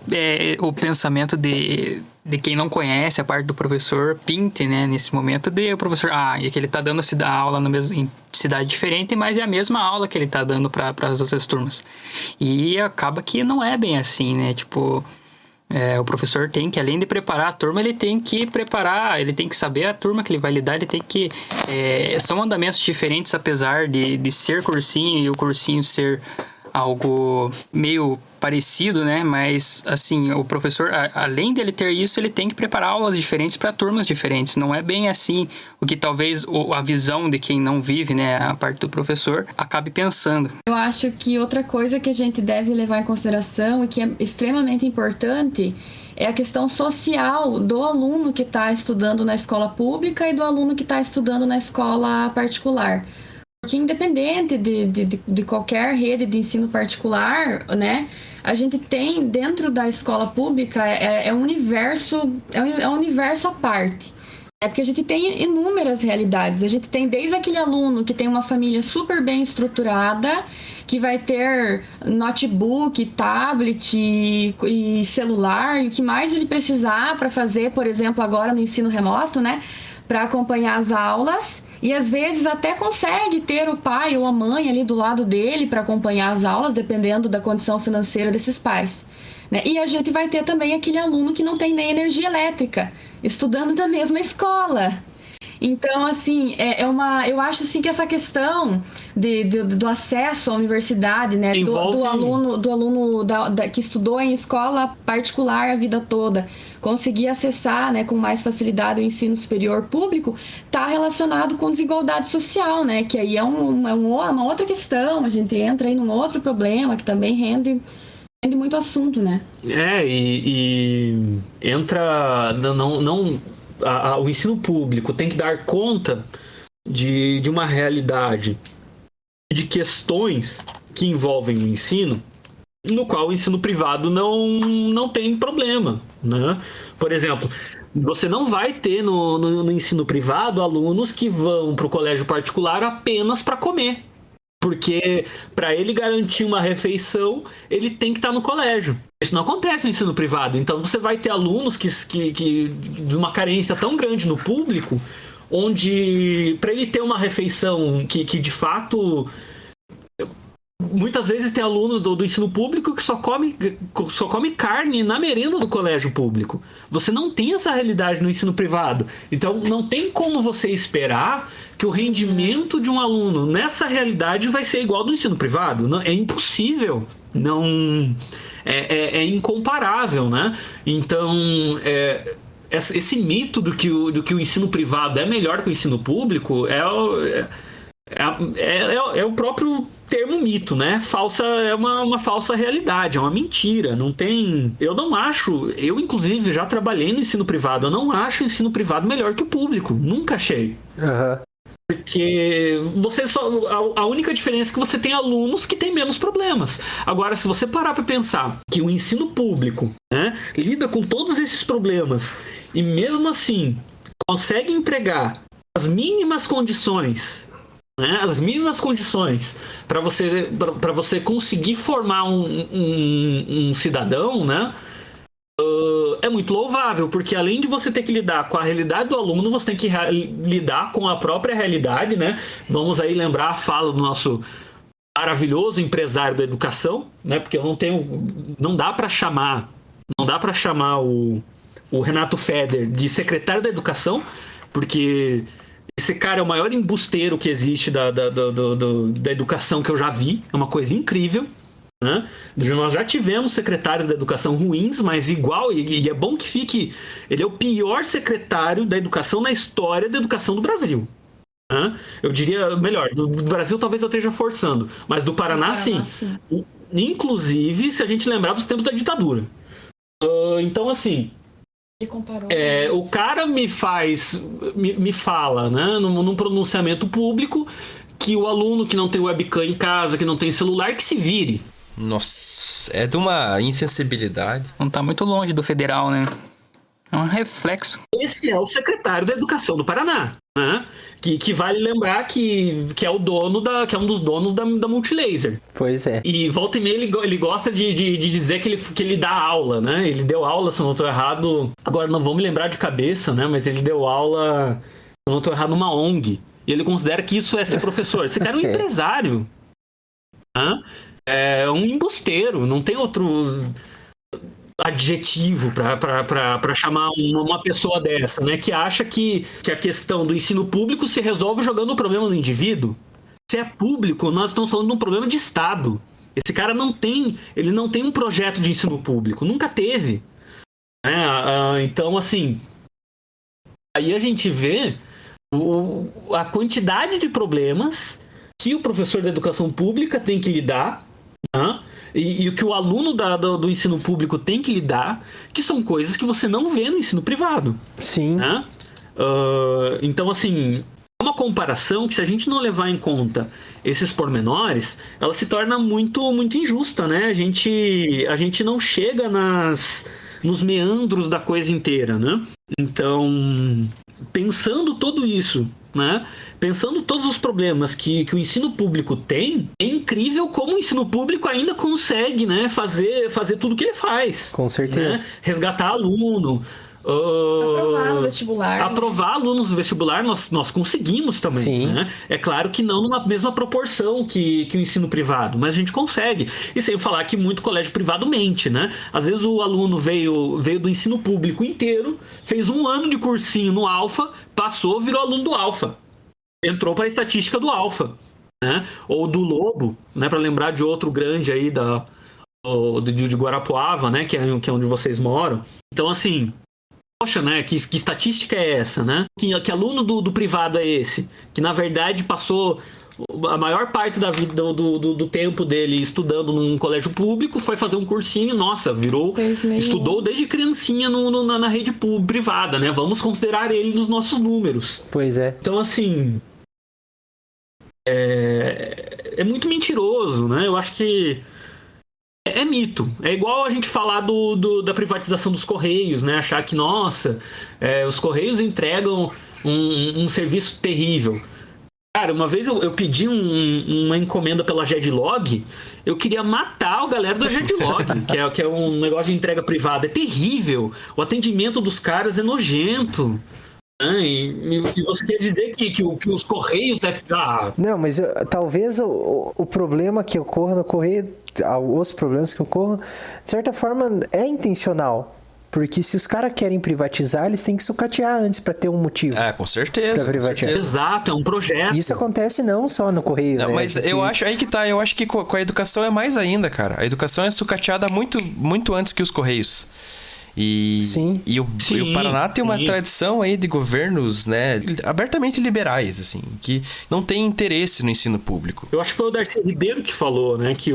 o pensamento de quem não conhece a parte do professor pinte, né, nesse momento, de o professor, e que ele tá dando aula em cidade diferente, mas é a mesma aula que ele tá dando para as outras turmas. E acaba que não é bem assim, né, tipo... o professor tem que, além de preparar a turma, ele tem que saber a turma que ele vai lidar, ele tem que... são andamentos diferentes, apesar de ser cursinho e o cursinho ser algo meio parecido, né? Mas, assim, o professor, além dele ter isso, ele tem que preparar aulas diferentes para turmas diferentes. Não é bem assim o que talvez a visão de quem não vive, né, a parte do professor, acabe pensando. Eu acho que outra coisa que a gente deve levar em consideração e que é extremamente importante é a questão social do aluno que está estudando na escola pública e do aluno que está estudando na escola particular. Porque independente de qualquer rede de ensino particular, né, a gente tem dentro da escola pública um universo à parte. Porque a gente tem inúmeras realidades. A gente tem desde aquele aluno que tem uma família super bem estruturada, que vai ter notebook, tablet e celular, e o que mais ele precisar para fazer, por exemplo, agora no ensino remoto, né, para acompanhar as aulas. E às vezes até consegue ter o pai ou a mãe ali do lado dele para acompanhar as aulas, dependendo da condição financeira desses pais. Né? E a gente vai ter também aquele aluno que não tem nem energia elétrica, estudando na mesma escola. Então, assim, eu acho assim, que essa questão do acesso à universidade, né, do aluno que estudou em escola particular a vida toda, conseguir acessar, né, com mais facilidade o ensino superior público, está relacionado com desigualdade social, né, que aí é uma outra questão, a gente entra aí num outro problema que também rende muito assunto, né? E entra... o ensino público tem que dar conta de uma realidade, de questões que envolvem o ensino, no qual o ensino privado não tem problema, né? Por exemplo, você não vai ter no ensino privado alunos que vão para o colégio particular apenas para comer. Porque para ele garantir uma refeição, ele tem que estar no colégio. Isso não acontece no ensino privado. Então você vai ter alunos que de uma carência tão grande no público, onde para ele ter uma refeição que de fato... Muitas vezes tem aluno do ensino público que só come carne na merenda do colégio público. Você não tem essa realidade no ensino privado. Então não tem como você esperar que o rendimento de um aluno nessa realidade vai ser igual ao do ensino privado. Não, é impossível. Não, é incomparável, né? Então esse mito do que o ensino privado é melhor que o ensino público é é o próprio termo mito, né? É uma falsa realidade, é uma mentira. Não tem. Eu não acho. Eu, inclusive, já trabalhei no ensino privado. Eu não acho o ensino privado melhor que o público. Nunca achei. Aham. Porque a única diferença é que você tem alunos que têm menos problemas. Agora, se você parar para pensar que o ensino público, né, lida com todos esses problemas e mesmo assim consegue entregar as mínimas condições, né, as mínimas condições para você conseguir formar um cidadão, né? É muito louvável, porque além de você ter que lidar com a realidade do aluno, você tem que lidar com a própria realidade, né? Vamos aí lembrar a fala do nosso maravilhoso empresário da educação, né? Porque não dá para chamar o Renato Feder de secretário da educação, porque esse cara é o maior embusteiro que existe da educação que eu já vi, é uma coisa incrível. Né? Nós já tivemos secretários da educação ruins, mas igual, e é bom que fique, ele é o pior secretário da educação na história da educação do Brasil. Né? Eu diria, melhor, do Brasil talvez eu esteja forçando, mas do Paraná, sim. Inclusive, se a gente lembrar dos tempos da ditadura. Então, assim, o cara me fala, né, num pronunciamento público, que o aluno que não tem webcam em casa, que não tem celular, que se vire. Nossa, é de uma insensibilidade. Não tá muito longe do federal, né? É um reflexo. Esse é o secretário da Educação do Paraná, né? Que vale lembrar que é o dono que é um dos donos da Multilaser. Pois é. E volta e meia ele gosta de dizer que ele dá aula, né? Ele deu aula, se eu não tô errado. Agora não vou me lembrar de cabeça, né? Mas ele deu aula, se eu não tô errado, numa ONG. E ele considera que isso é ser professor. Esse cara é um empresário. Né? É um embusteiro, não tem outro adjetivo para chamar uma pessoa dessa, né? Que acha que a questão do ensino público se resolve jogando o problema no indivíduo. Se é público, nós estamos falando de um problema de Estado. Esse cara não tem um projeto de ensino público, nunca teve. Então, assim, aí a gente vê a quantidade de problemas que o professor da educação pública tem que lidar, né? E o que o aluno do ensino público tem que lidar, que são coisas que você não vê no ensino privado. Sim. Né? Então, assim, é uma comparação que, se a gente não levar em conta esses pormenores, ela se torna muito, muito injusta, né? A gente não chega nos meandros da coisa inteira, né? Então, pensando tudo isso, né? Pensando todos os problemas que o ensino público tem, é incrível como o ensino público ainda consegue, né, fazer tudo que ele faz. Com certeza. Né? Resgatar aluno. Aprovar no vestibular. Aprovar alunos no vestibular, nós conseguimos também. Sim. Né? É claro que não numa mesma proporção que o ensino privado, mas a gente consegue. E sem falar que muito colégio privado mente, né? Às vezes o aluno veio do ensino público inteiro, fez 1 ano de cursinho no Alfa, passou, virou aluno do Alfa. Entrou para a estatística do Alfa. Né? Ou do Lobo, né? Para lembrar de outro grande aí de Guarapuava, né? Que é onde vocês moram. Então, assim, poxa, né? Que estatística é essa, né? Que aluno do privado é esse? Que, na verdade, passou a maior parte da vida do tempo dele estudando num colégio público, foi fazer um cursinho, nossa, estudou desde criancinha na rede privada, né? Vamos considerar ele nos nossos números. Pois é. Então, assim, é muito mentiroso, né? Eu acho que é mito. É igual a gente falar da privatização dos Correios, né? Achar que, nossa, os Correios entregam um serviço terrível. Cara, uma vez eu pedi uma encomenda pela Jedlog, eu queria matar a galera da Jedlog, que é um negócio de entrega privada. É terrível. O atendimento dos caras é nojento. E você quer dizer que os Correios Não, mas talvez o problema que ocorra no Correio, os problemas que ocorram, de certa forma, é intencional. Porque se os caras querem privatizar, eles têm que sucatear antes para ter um motivo. Com certeza. Pra privatizar. Exato, é um projeto. Isso acontece não só no Correio. Não, né? mas eu acho aí que tá. Eu acho que com a educação é mais ainda, cara. A educação é sucateada muito, muito antes que os Correios. Sim. E o Paraná tem uma tradição aí de governos, né, abertamente liberais, assim, que não tem interesse no ensino público. Eu acho que foi o Darcy Ribeiro que falou, né, que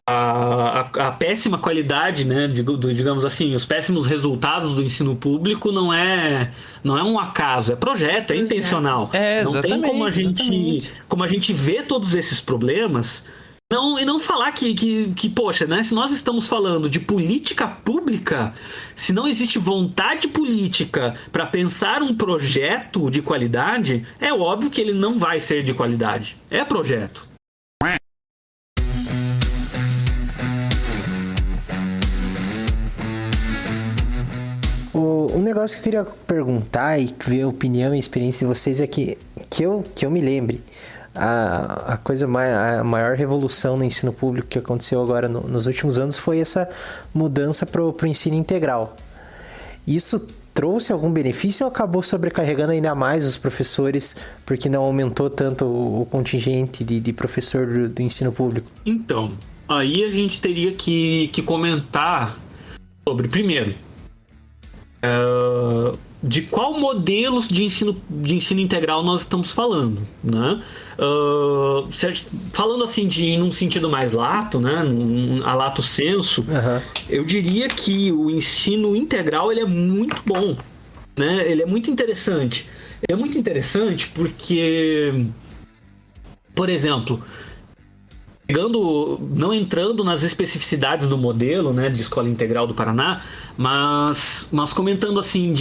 a péssima qualidade, né, digamos assim, os péssimos resultados do ensino público não é um acaso, é projeto, é intencional. Não tem como a gente ver todos esses problemas e não falar que, poxa, né, se nós estamos falando de política pública, se não existe vontade política para pensar um projeto de qualidade, é óbvio que ele não vai ser de qualidade. É projeto. Um negócio que eu queria perguntar e ver a opinião e experiência de vocês é que eu me lembre, a maior revolução no ensino público que aconteceu agora nos últimos anos foi essa mudança para o ensino integral. Isso trouxe algum benefício ou acabou sobrecarregando ainda mais os professores porque não aumentou tanto o contingente de professor do ensino público? Então, aí a gente teria que comentar sobre, primeiro, de qual modelo de ensino integral nós estamos falando, né? Falando assim num sentido mais lato, né? A lato sensu, eu diria que o ensino integral ele é muito bom, né? Ele é muito interessante. Ele é muito interessante porque, por exemplo, não entrando nas especificidades do modelo, né, de escola integral do Paraná, mas comentando assim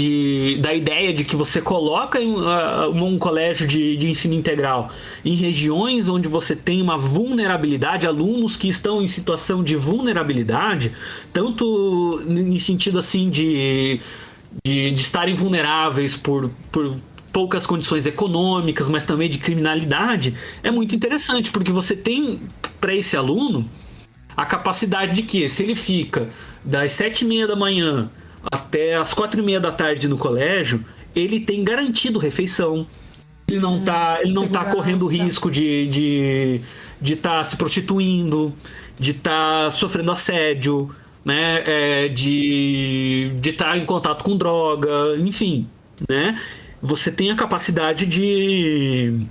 da ideia de que você coloca um colégio de ensino integral em regiões onde você tem uma vulnerabilidade, alunos que estão em situação de vulnerabilidade, tanto em sentido assim de estarem vulneráveis por poucas condições econômicas, mas também de criminalidade, é muito interessante, porque você tem para esse aluno a capacidade de que, se ele fica das 7h30 da manhã até as 4h30 da tarde no colégio, ele tem garantido refeição, ele não tá correndo risco de estar se prostituindo, de estar sofrendo assédio, né, de estar em contato com droga, enfim, né? Você tem a capacidade de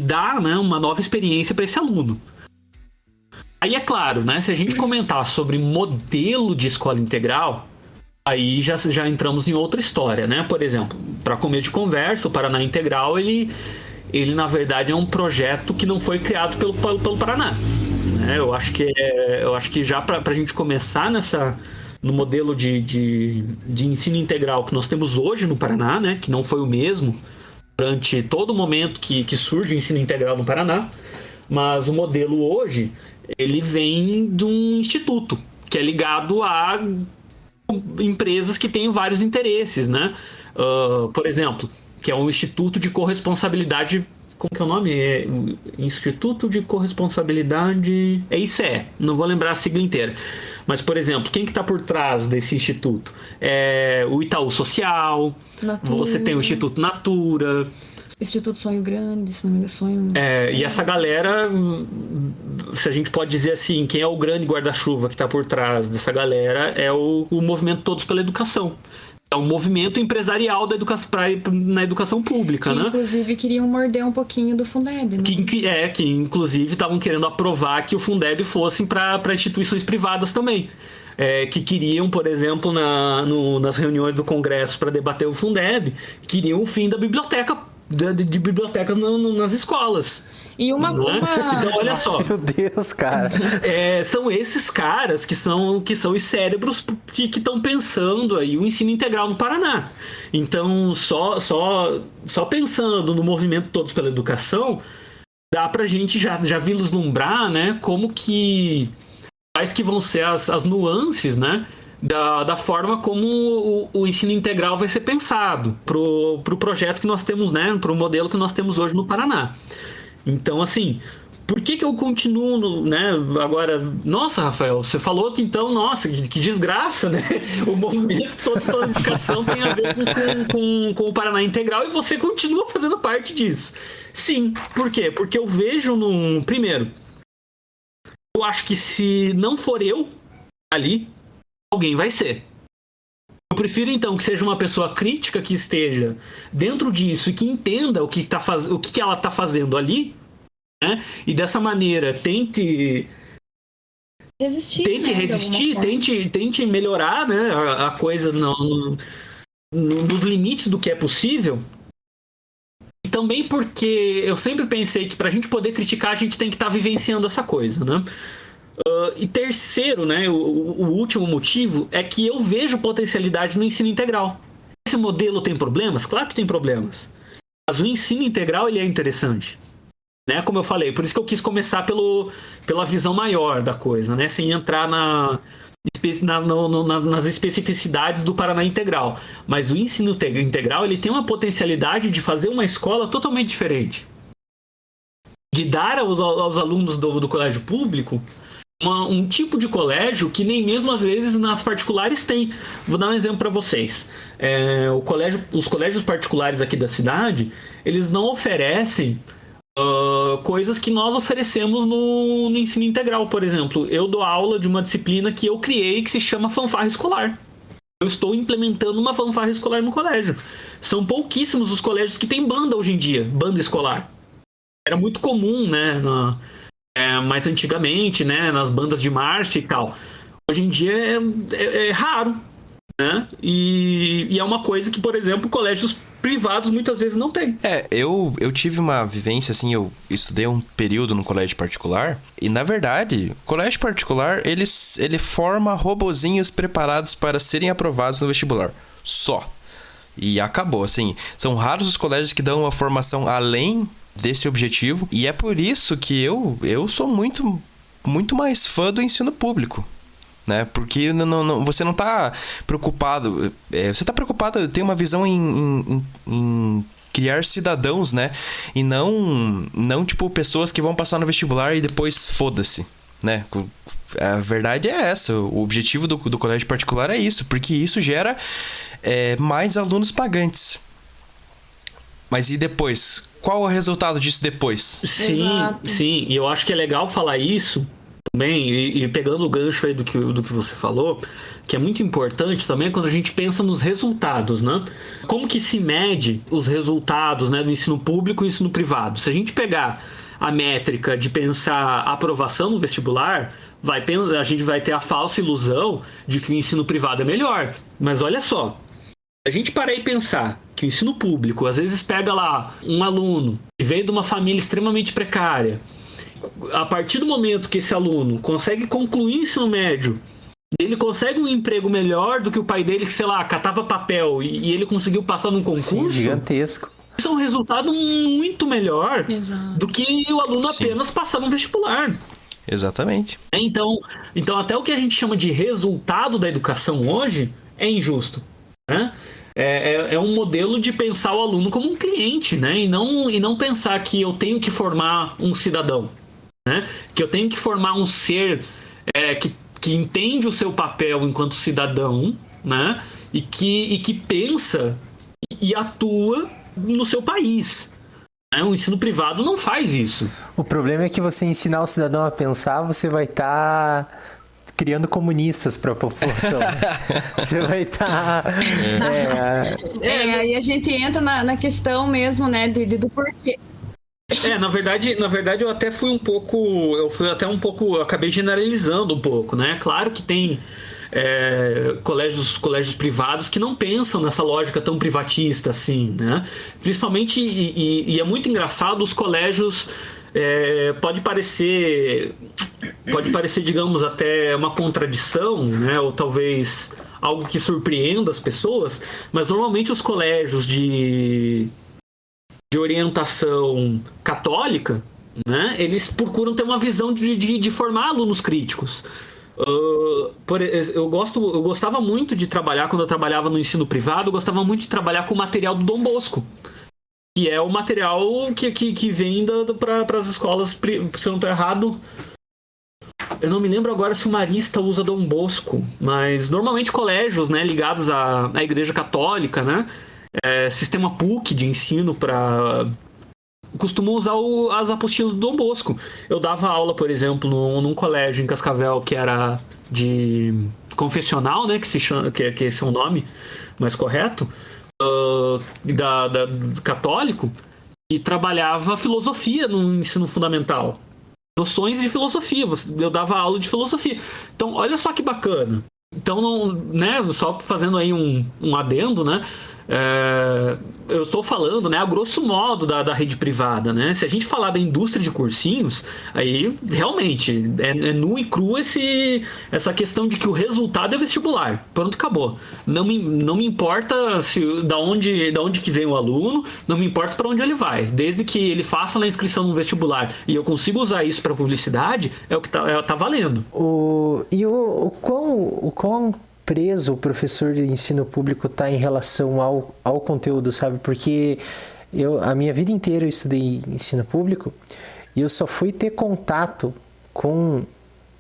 dar, né, uma nova experiência para esse aluno. Aí é claro, né, se a gente comentar sobre modelo de escola integral, aí já entramos em outra história, né? Por exemplo, para começo de conversa, o Paraná Integral, ele na verdade é um projeto que não foi criado pelo Paraná, né? Eu acho que já para a gente começar no modelo de ensino integral que nós temos hoje no Paraná, né, que não foi o mesmo durante todo o momento que surge o ensino integral no Paraná, mas o modelo hoje, ele vem de um instituto, que é ligado a empresas que têm vários interesses, né? Por exemplo, que é um Instituto de Corresponsabilidade... Como que é o nome? Instituto de Corresponsabilidade... É ICE, não vou lembrar a sigla inteira. Mas, por exemplo, quem que está por trás desse instituto? É o Itaú Social, Natura. Você tem o Instituto Natura... Instituto Sonho Grande, se não me engano, Sonho... E essa galera, se a gente pode dizer assim, quem é o grande guarda-chuva que está por trás dessa galera é o movimento Todos pela Educação. É um movimento empresarial na educação pública, né? Inclusive queriam morder um pouquinho do Fundeb, né? Que inclusive estavam querendo aprovar que o Fundeb fosse para instituições privadas também. Que queriam, por exemplo, nas reuniões do Congresso para debater o Fundeb, queriam o fim da biblioteca, de bibliotecas nas escolas. E Então, olha só. Meu Deus, cara. São esses caras que são os cérebros que estão pensando aí o ensino integral no Paraná. Então, só pensando no movimento Todos pela Educação, dá pra gente já vislumbrar, né, como que... quais que vão ser as nuances, né, da forma como o ensino integral vai ser pensado pro projeto que nós temos, né, pro modelo que nós temos hoje no Paraná. Então, assim, por que eu continuo, né, agora... Nossa, Rafael, você falou que então, nossa, que desgraça, né? O movimento Todos pela Educação tem a ver com o Paraná Integral e você continua fazendo parte disso. Sim, por quê? Porque eu vejo Primeiro, eu acho que se não for eu ali, alguém vai ser. Eu prefiro, então, que seja uma pessoa crítica que esteja dentro disso e que entenda o que ela está fazendo ali, né? E dessa maneira tente resistir, tente melhorar, né, a coisa nos limites do que é possível. E também porque eu sempre pensei que para a gente poder criticar, a gente tem que estar vivenciando essa coisa, né? E terceiro, né, o último motivo é que eu vejo potencialidade no ensino integral. Esse modelo tem problemas? Claro que tem problemas. Mas o ensino integral ele é interessante. Né? Como eu falei, por isso que eu quis começar pela visão maior da coisa, né? Sem entrar nas especificidades do Paraná Integral. Mas o ensino integral ele tem uma potencialidade de fazer uma escola totalmente diferente. De dar aos alunos do colégio público um tipo de colégio que nem mesmo às vezes nas particulares tem. Vou dar um exemplo para vocês. Os colégios particulares aqui da cidade, eles não oferecem coisas que nós oferecemos no ensino integral. Por exemplo, eu dou aula de uma disciplina que eu criei que se chama fanfarra escolar. Eu estou implementando uma fanfarra escolar no colégio. São pouquíssimos os colégios que têm banda hoje em dia, banda escolar. Era muito comum, né, mais antigamente, né, nas bandas de marcha e tal. Hoje em dia é raro, né? E é uma coisa que, por exemplo, colégios privados muitas vezes não têm. Eu tive uma vivência, assim, eu estudei um período no colégio particular, e na verdade, o colégio particular, ele forma robozinhos preparados para serem aprovados no vestibular. Só. E acabou, assim. São raros os colégios que dão uma formação além desse objetivo, e é por isso que eu sou muito, muito mais fã do ensino público. Né? Porque você não está preocupado... você está preocupado, tem uma visão em criar cidadãos, né? E não tipo, pessoas que vão passar no vestibular e depois foda-se, né? A verdade é essa. O objetivo do colégio particular é isso, porque isso gera mais alunos pagantes. Mas e depois? Qual é o resultado disso depois? Sim. E eu acho que é legal falar isso também, e pegando o gancho aí do que você falou, que é muito importante também quando a gente pensa nos resultados, né? Como que se mede os resultados, né, do ensino público e ensino privado? Se a gente pegar a métrica de pensar aprovação no vestibular, a gente vai ter a falsa ilusão de que o ensino privado é melhor. Mas olha só, a gente parar e pensar que o ensino público às vezes pega lá um aluno que veio de uma família extremamente precária. A partir do momento que esse aluno consegue concluir o ensino médio, ele consegue um emprego melhor do que o pai dele, que, sei lá, catava papel e ele conseguiu passar num concurso. Sim, gigantesco. Isso é um resultado muito melhor do que o aluno apenas passar no vestibular. Exatamente. Então, até o que a gente chama de resultado da educação hoje é injusto, né? É um modelo de pensar o aluno como um cliente, né? E não pensar que eu tenho que formar um cidadão, né? Que eu tenho que formar um ser que entende o seu papel enquanto cidadão, né? E que pensa e atua no seu país. O ensino privado não faz isso. O problema é que você ensinar o cidadão a pensar, você vai estar criando comunistas para a população. Você vai estar... Aí a gente entra na questão mesmo, né, do porquê. Na verdade eu até fui um pouco... Eu acabei generalizando um pouco, né? Claro que tem colégios privados que não pensam nessa lógica tão privatista assim, né? Principalmente, e é muito engraçado, os colégios... pode parecer, digamos, até uma contradição, né? Ou talvez algo que surpreenda as pessoas, mas normalmente os colégios de orientação católica, né? Eles procuram ter uma visão de formar alunos críticos. Eu gostava muito de trabalhar, quando eu trabalhava no ensino privado, eu gostava muito de trabalhar com o material do Dom Bosco, que é o material que vem para as escolas, se eu não estou errado. Eu não me lembro agora se o Marista usa Dom Bosco, mas normalmente colégios, né, ligados à Igreja Católica, né, sistema PUC de ensino para costumam usar as apostilas do Dom Bosco. Eu dava aula, por exemplo, num colégio em Cascavel que era de confessional, né, que se chama, que esse é o nome mais correto, católico, e trabalhava filosofia no ensino fundamental. Noções de filosofia, eu dava aula de filosofia. Então, olha só que bacana. Então, não, né, só fazendo aí um adendo, né, eu estou falando, né, a grosso modo da rede privada, né? Se a gente falar da indústria de cursinhos, aí realmente é nu e cru essa questão de que o resultado é vestibular. Pronto, acabou. Não me importa da onde que vem o aluno, não me importa para onde ele vai. Desde que ele faça na inscrição no vestibular e eu consigo usar isso para publicidade, é o que tá valendo. O quão preso o professor de ensino público está em relação ao conteúdo, sabe? Porque a minha vida inteira eu estudei ensino público e eu só fui ter contato com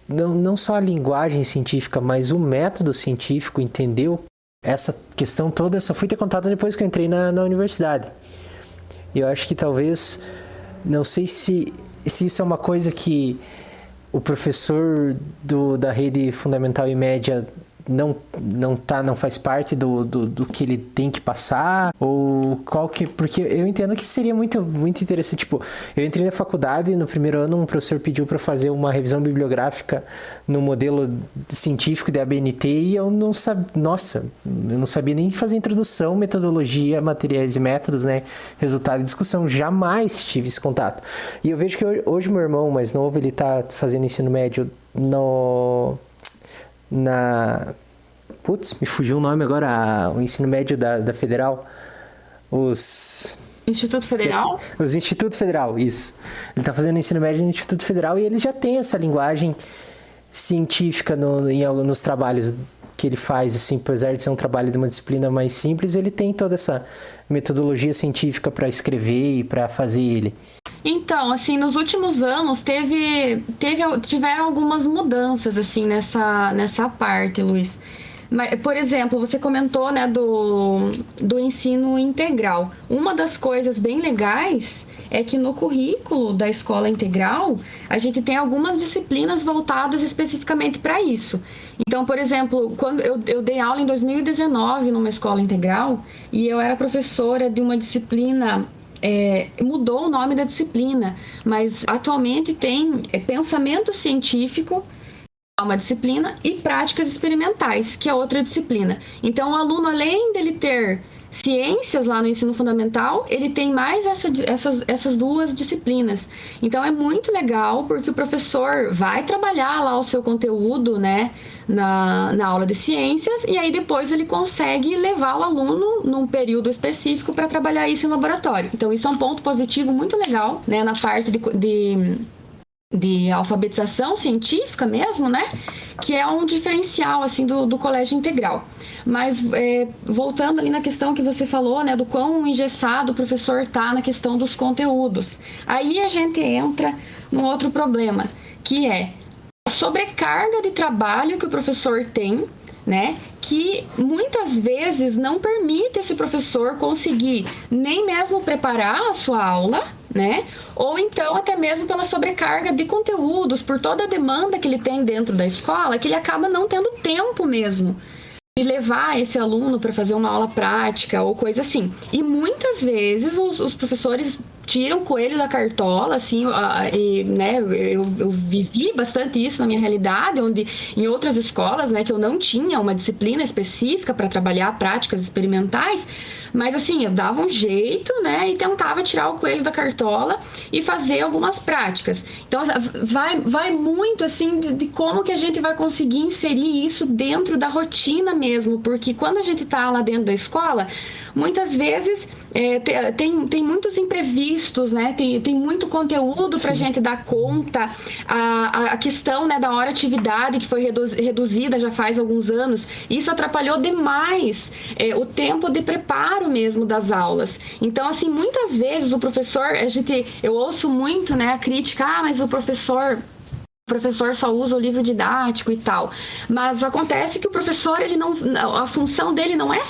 não só a linguagem científica, mas o método científico, entendeu? Essa questão toda eu só fui ter contato depois que eu entrei na universidade. Eu acho que talvez, não sei se isso é uma coisa que o professor da rede fundamental e média não faz parte do que ele tem que passar, ou porque eu entendo que seria muito, muito interessante. Tipo, eu entrei na faculdade e no primeiro ano um professor pediu para fazer uma revisão bibliográfica no modelo científico da ABNT e eu não sabia nem fazer introdução, metodologia, materiais e métodos, né, resultado de discussão, jamais tive esse contato. E eu vejo que hoje meu irmão mais novo, ele tá fazendo ensino médio me fugiu o nome agora, o ensino médio da Federal, Instituto Federal? Os Instituto Federal, isso. Ele está fazendo ensino médio no Instituto Federal e ele já tem essa linguagem científica nos trabalhos que ele faz, assim, apesar de ser um trabalho de uma disciplina mais simples, ele tem toda essa metodologia científica para escrever e para fazer ele. Então, assim, nos últimos anos tiveram algumas mudanças, assim, nessa parte, Luiz. Mas, por exemplo, você comentou, né, do ensino integral. Uma das coisas bem legais é que no currículo da escola integral, a gente tem algumas disciplinas voltadas especificamente para isso. Então, por exemplo, quando eu dei aula em 2019 numa escola integral e eu era professora de uma disciplina, mudou o nome da disciplina, mas atualmente tem pensamento científico, uma disciplina, e práticas experimentais, que é outra disciplina. Então, o aluno, além dele ter ciências lá no ensino fundamental, ele tem mais essas duas disciplinas. Então, é muito legal, porque o professor vai trabalhar lá o seu conteúdo, né, na aula de ciências, e aí depois ele consegue levar o aluno num período específico para trabalhar isso em laboratório. Então, isso é um ponto positivo muito legal, né, na parte de alfabetização científica mesmo, né? Que é um diferencial, assim, do colégio integral. Mas, voltando ali na questão que você falou, né? Do quão engessado o professor tá na questão dos conteúdos. Aí a gente entra num outro problema, que é a sobrecarga de trabalho que o professor tem, né? Que muitas vezes não permite esse professor conseguir nem mesmo preparar a sua aula, né? Ou então até mesmo pela sobrecarga de conteúdos, por toda a demanda que ele tem dentro da escola, que ele acaba não tendo tempo mesmo de levar esse aluno para fazer uma aula prática ou coisa assim. E muitas vezes os professores tiram o coelho da cartola, assim, né, eu vivi bastante isso na minha realidade, onde em outras escolas, né, que eu não tinha uma disciplina específica para trabalhar práticas experimentais, mas assim, eu dava um jeito, né, e tentava tirar o coelho da cartola e fazer algumas práticas. Então, vai muito, assim, de como que a gente vai conseguir inserir isso dentro da rotina mesmo, porque quando a gente tá lá dentro da escola, muitas vezes tem muitos imprevistos, né? Tem muito conteúdo para a gente dar conta. A questão, né, da hora atividade que foi reduzida já faz alguns anos, isso atrapalhou demais o tempo de preparo mesmo das aulas. Então, assim, muitas vezes o professor, eu ouço muito, né, a crítica, mas o professor professor só usa o livro didático e tal. Mas acontece que o professor, ele não, a função dele não é,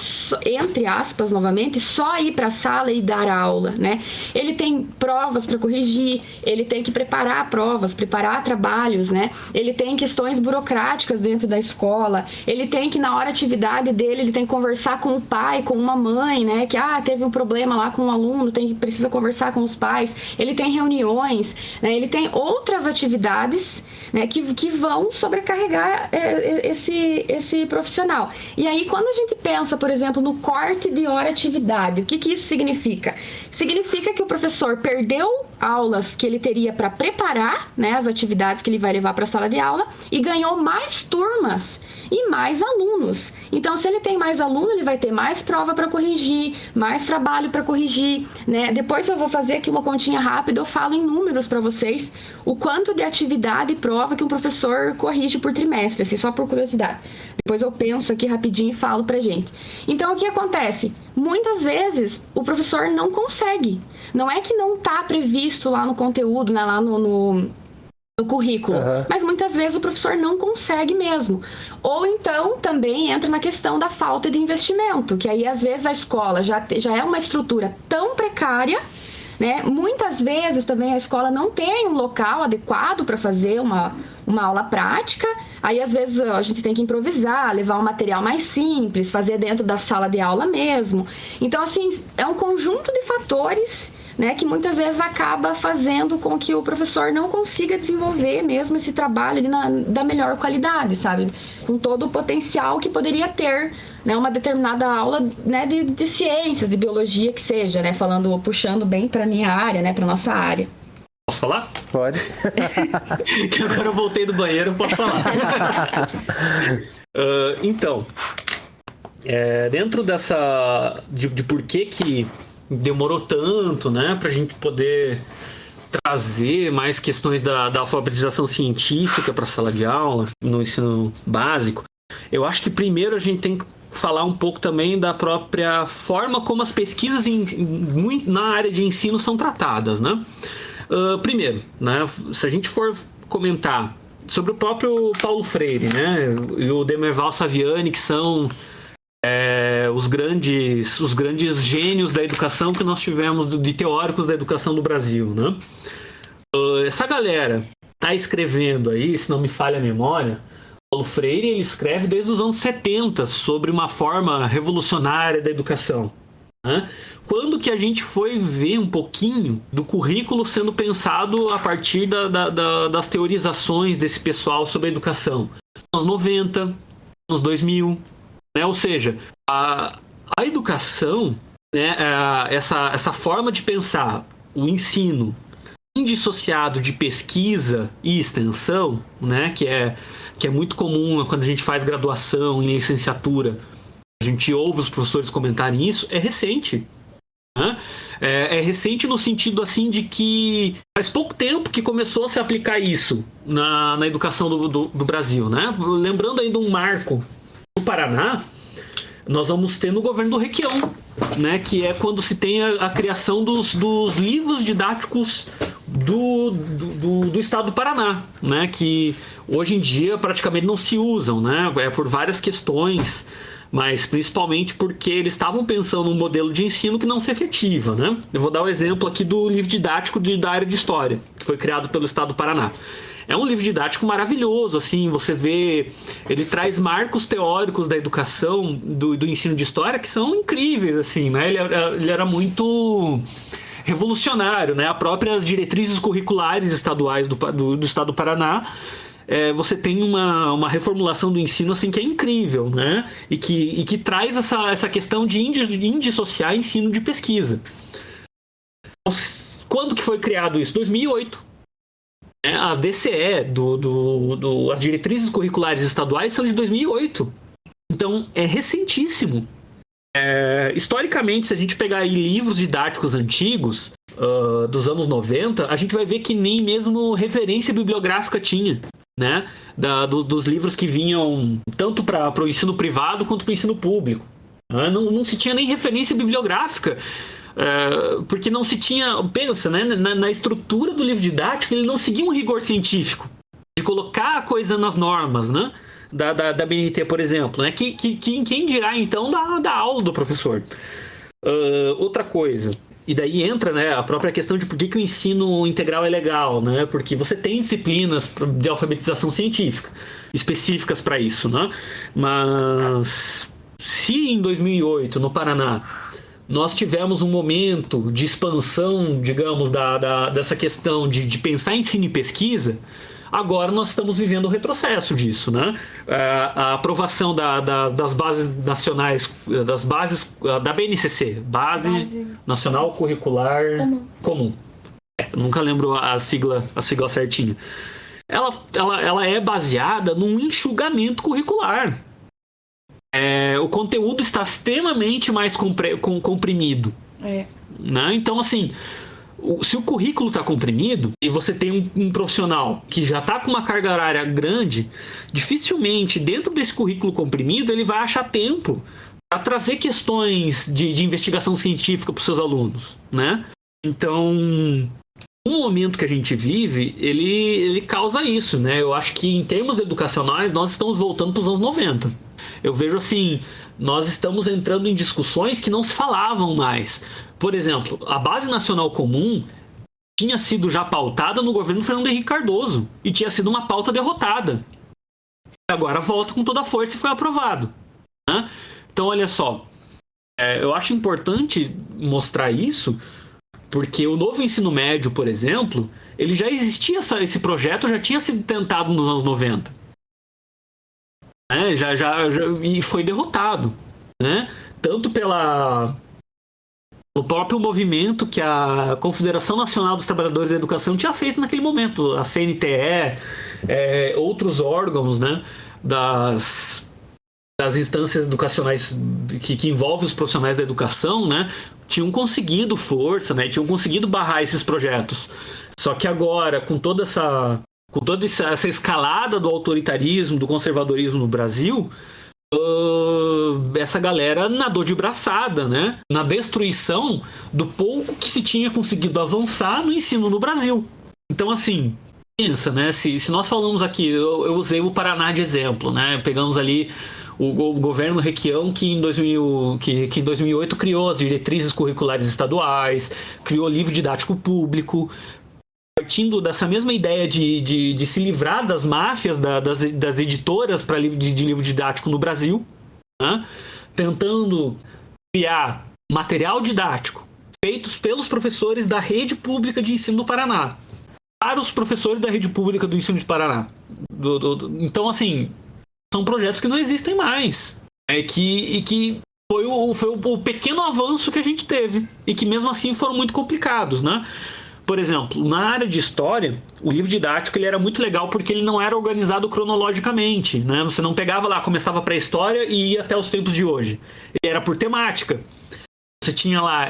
entre aspas, novamente, só ir para a sala e dar aula, né? Ele tem provas para corrigir, ele tem que preparar provas, preparar trabalhos, né? Ele tem questões burocráticas dentro da escola, ele tem que, na hora da atividade dele, ele tem que conversar com o pai, com uma mãe, né? Que, teve um problema lá com um aluno, precisa conversar com os pais. Ele tem reuniões, né? Ele tem outras atividades, né, que vão sobrecarregar esse profissional. E aí, quando a gente pensa, por exemplo, no corte de hora-atividade, o que isso significa? Significa que o professor perdeu aulas que ele teria para preparar, né, as atividades que ele vai levar para a sala de aula, e ganhou mais turmas e mais alunos. Então, se ele tem mais aluno, ele vai ter mais prova para corrigir, mais trabalho para corrigir, né? Depois eu vou fazer aqui uma continha rápida, eu falo em números para vocês o quanto de atividade e prova que um professor corrige por trimestre, assim, só por curiosidade. Depois eu penso aqui rapidinho e falo pra gente. Então, o que acontece? Muitas vezes o professor não consegue. Não é que não está previsto lá no conteúdo, né, lá no currículo, mas muitas vezes o professor não consegue mesmo. Ou então também entra na questão da falta de investimento, que aí às vezes a escola já é uma estrutura tão precária, né? Muitas vezes também a escola não tem um local adequado para fazer uma aula prática, aí às vezes a gente tem que improvisar, levar um material mais simples, fazer dentro da sala de aula mesmo. Então, assim, é um conjunto de fatores, né, que muitas vezes acaba fazendo com que o professor não consiga desenvolver mesmo esse trabalho ali da melhor qualidade, sabe? Com todo o potencial que poderia ter, né, uma determinada aula, né, de ciências, de biologia que seja, né, puxando bem para minha área, né, para nossa área. Posso falar? Pode. Que agora eu voltei do banheiro, posso falar. Então, dentro dessa de por que demorou tanto, né, para a gente poder trazer mais questões da alfabetização científica para a sala de aula, no ensino básico, eu acho que primeiro a gente tem que falar um pouco também da própria forma como as pesquisas na área de ensino são tratadas, né? Primeiro, né, se a gente for comentar sobre o próprio Paulo Freire, né, e o Demerval Saviani, que são os grandes gênios da educação que nós tivemos, de teóricos da educação do Brasil, né? Essa galera tá escrevendo aí, se não me falha a memória, Paulo Freire, ele escreve desde os anos 70 sobre uma forma revolucionária da educação, né? Quando que a gente foi ver um pouquinho do currículo sendo pensado a partir das teorizações desse pessoal sobre a educação? Anos 90, anos 2000, né? Ou seja, a educação, né, essa forma de pensar o ensino indissociado de pesquisa e extensão, né, que é muito comum quando a gente faz graduação e licenciatura, a gente ouve os professores comentarem isso, é recente. Né? É recente no sentido assim de que faz pouco tempo que começou a se aplicar isso na educação do Brasil, né? Lembrando ainda um marco do Paraná, nós vamos ter no governo do Requião, né, que é quando se tem a criação dos livros didáticos do estado do Paraná, né, que hoje em dia praticamente não se usam, né, por várias questões, mas principalmente porque eles estavam pensando num modelo de ensino que não se efetiva, né. Eu vou dar o exemplo aqui do livro didático da área de História, que foi criado pelo estado do Paraná. É um livro didático maravilhoso, assim, você vê, ele traz marcos teóricos da educação, do ensino de história, que são incríveis, assim, né? Ele era muito revolucionário, né? As próprias diretrizes curriculares estaduais do estado do Paraná, você tem uma reformulação do ensino, assim, que é incrível, né? E que traz essa questão de indissociar ensino de pesquisa. Quando que foi criado isso? 2008. A DCE, as diretrizes curriculares estaduais, são de 2008. Então, é recentíssimo. Historicamente, se a gente pegar aí livros didáticos antigos, dos anos 90, a gente vai ver que nem mesmo referência bibliográfica tinha, né? Dos livros que vinham tanto para o ensino privado quanto para o ensino público. Não se tinha nem referência bibliográfica. Porque não se tinha, pensa, né, na estrutura do livro didático, ele não seguia um rigor científico de colocar a coisa nas normas, né? Da BNT, por exemplo, né? Quem dirá, então, da aula do professor? Outra coisa, e daí entra, né, a própria questão de por que o ensino integral é legal, né? Porque você tem disciplinas de alfabetização científica específicas para isso, né? Mas se em 2008, no Paraná, nós tivemos um momento de expansão, digamos, dessa questão de pensar em ensino e pesquisa, agora nós estamos vivendo o retrocesso disso, né? A aprovação das bases nacionais, das bases da BNCC, Base Nacional Curricular Comum. Nunca lembro a sigla certinha. Ela é baseada num enxugamento curricular. O conteúdo está extremamente mais comprimido. Né? Então, assim, se o currículo está comprimido e você tem um profissional que já está com uma carga horária grande, dificilmente dentro desse currículo comprimido ele vai achar tempo para trazer questões de investigação científica para os seus alunos, né? Então, o momento que a gente vive, ele causa isso, né? Eu acho que em termos educacionais nós estamos voltando para os anos 90. Eu vejo assim, nós estamos entrando em discussões que não se falavam mais. Por exemplo, a Base Nacional Comum tinha sido já pautada no governo Fernando Henrique Cardoso e tinha sido uma pauta derrotada. Agora volta com toda a força e foi aprovado, né? Então, olha só, eu acho importante mostrar isso, porque o novo ensino médio, por exemplo, ele já existia, esse projeto já tinha sido tentado nos anos 90. E foi derrotado, né? Tanto pelo próprio movimento que a Confederação Nacional dos Trabalhadores da Educação tinha feito naquele momento, a CNTE, outros órgãos, né, das instâncias educacionais que envolvem os profissionais da educação, né, tinham conseguido força, né, tinham conseguido barrar esses projetos. Só que agora, com toda essa escalada do autoritarismo, do conservadorismo no Brasil, essa galera nadou de braçada, né? Na destruição do pouco que se tinha conseguido avançar no ensino no Brasil. Então, assim, pensa, né? Se nós falamos aqui, eu usei o Paraná de exemplo, né? Pegamos ali o governo Requião, que em 2008 criou as diretrizes curriculares estaduais, criou livro didático público, partindo dessa mesma ideia de se livrar das máfias das editoras de livro didático no Brasil, né? Tentando criar material didático feitos pelos professores da rede pública de ensino do Paraná, para os professores da rede pública do ensino de Paraná. Então, assim, são projetos que não existem mais. Que foi o pequeno avanço que a gente teve, e que mesmo assim foram muito complicados, né? Por exemplo, na área de história, o livro didático ele era muito legal porque ele não era organizado cronologicamente, né? Você não pegava lá, começava a pré-história e ia até os tempos de hoje. Ele era por temática. Você tinha lá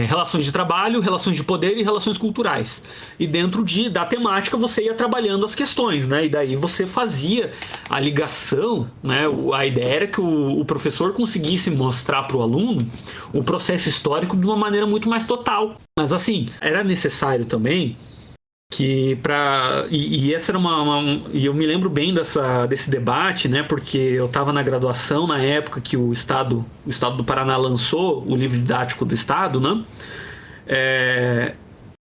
relações de trabalho, relações de poder e relações culturais. E dentro da temática você ia trabalhando as questões, né? E daí você fazia a ligação, né? A ideia era que o professor conseguisse mostrar para o aluno o processo histórico de uma maneira muito mais total. Mas assim, era necessário também que essa era e eu me lembro bem desse debate, né? Porque eu estava na graduação na época que o estado do Paraná lançou o livro didático do estado, né?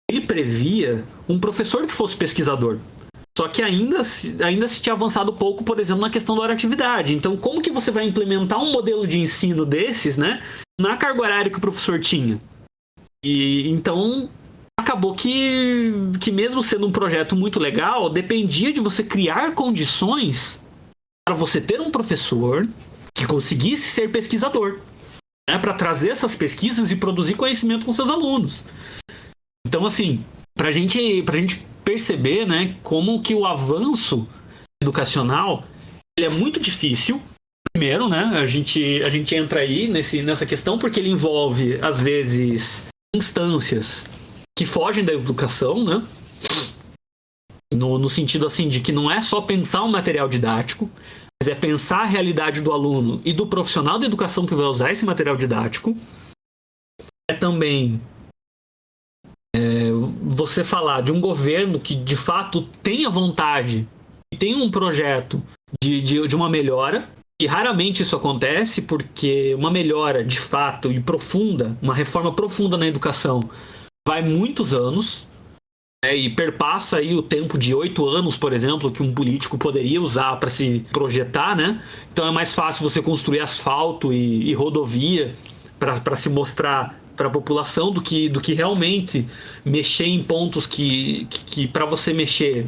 Ele previa um professor que fosse pesquisador. Só que ainda se tinha avançado pouco, por exemplo, na questão da horatividade. Então, como que você vai implementar um modelo de ensino desses, né, na carga horária que o professor tinha? E então acabou que mesmo sendo um projeto muito legal, dependia de você criar condições para você ter um professor que conseguisse ser pesquisador, né, para trazer essas pesquisas e produzir conhecimento com seus alunos. Então, assim, para a gente perceber, né, como que o avanço educacional ele é muito difícil. Primeiro, né, a gente entra aí nessa questão porque ele envolve, às vezes, instâncias que fogem da educação, né? No sentido assim de que não é só pensar um material didático, mas é pensar a realidade do aluno e do profissional da educação que vai usar esse material didático. É também você falar de um governo que de fato tenha vontade e tem um projeto de uma melhora, e raramente isso acontece, porque uma melhora de fato e profunda, uma reforma profunda na educação, vai muitos anos, né, e perpassa aí o tempo de 8 anos, por exemplo, que um político poderia usar para se projetar, né? Então é mais fácil você construir asfalto e rodovia para se mostrar para a população do que realmente mexer em pontos que para você mexer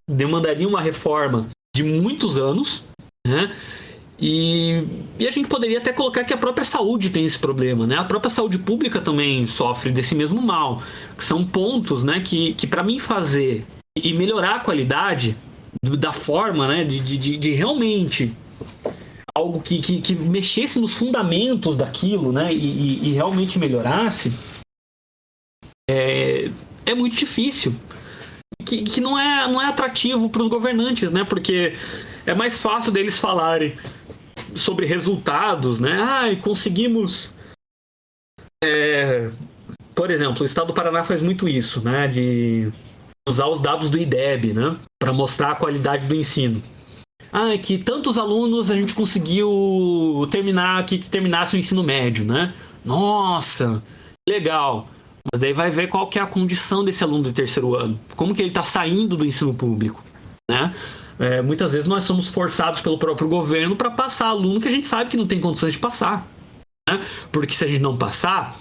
demandaria uma reforma de muitos anos, né? E a gente poderia até colocar que a própria saúde tem esse problema, né? A própria saúde pública também sofre desse mesmo mal, que são pontos, né, que para mim fazer e melhorar a qualidade da forma, né, de realmente algo que mexesse nos fundamentos daquilo, né, e realmente melhorasse, é muito difícil. Que não é atrativo para os governantes, né? Porque é mais fácil deles falarem sobre resultados, né? Conseguimos... por exemplo, o estado do Paraná faz muito isso, né? De usar os dados do IDEB, né? Para mostrar a qualidade do ensino. Que tantos alunos a gente conseguiu que terminasse o ensino médio, né? Nossa, legal. Mas daí vai ver qual que é a condição desse aluno do terceiro ano. Como que ele está saindo do ensino público, né? Muitas vezes nós somos forçados pelo próprio governo para passar aluno que a gente sabe que não tem condições de passar, né? Porque se a gente não passar,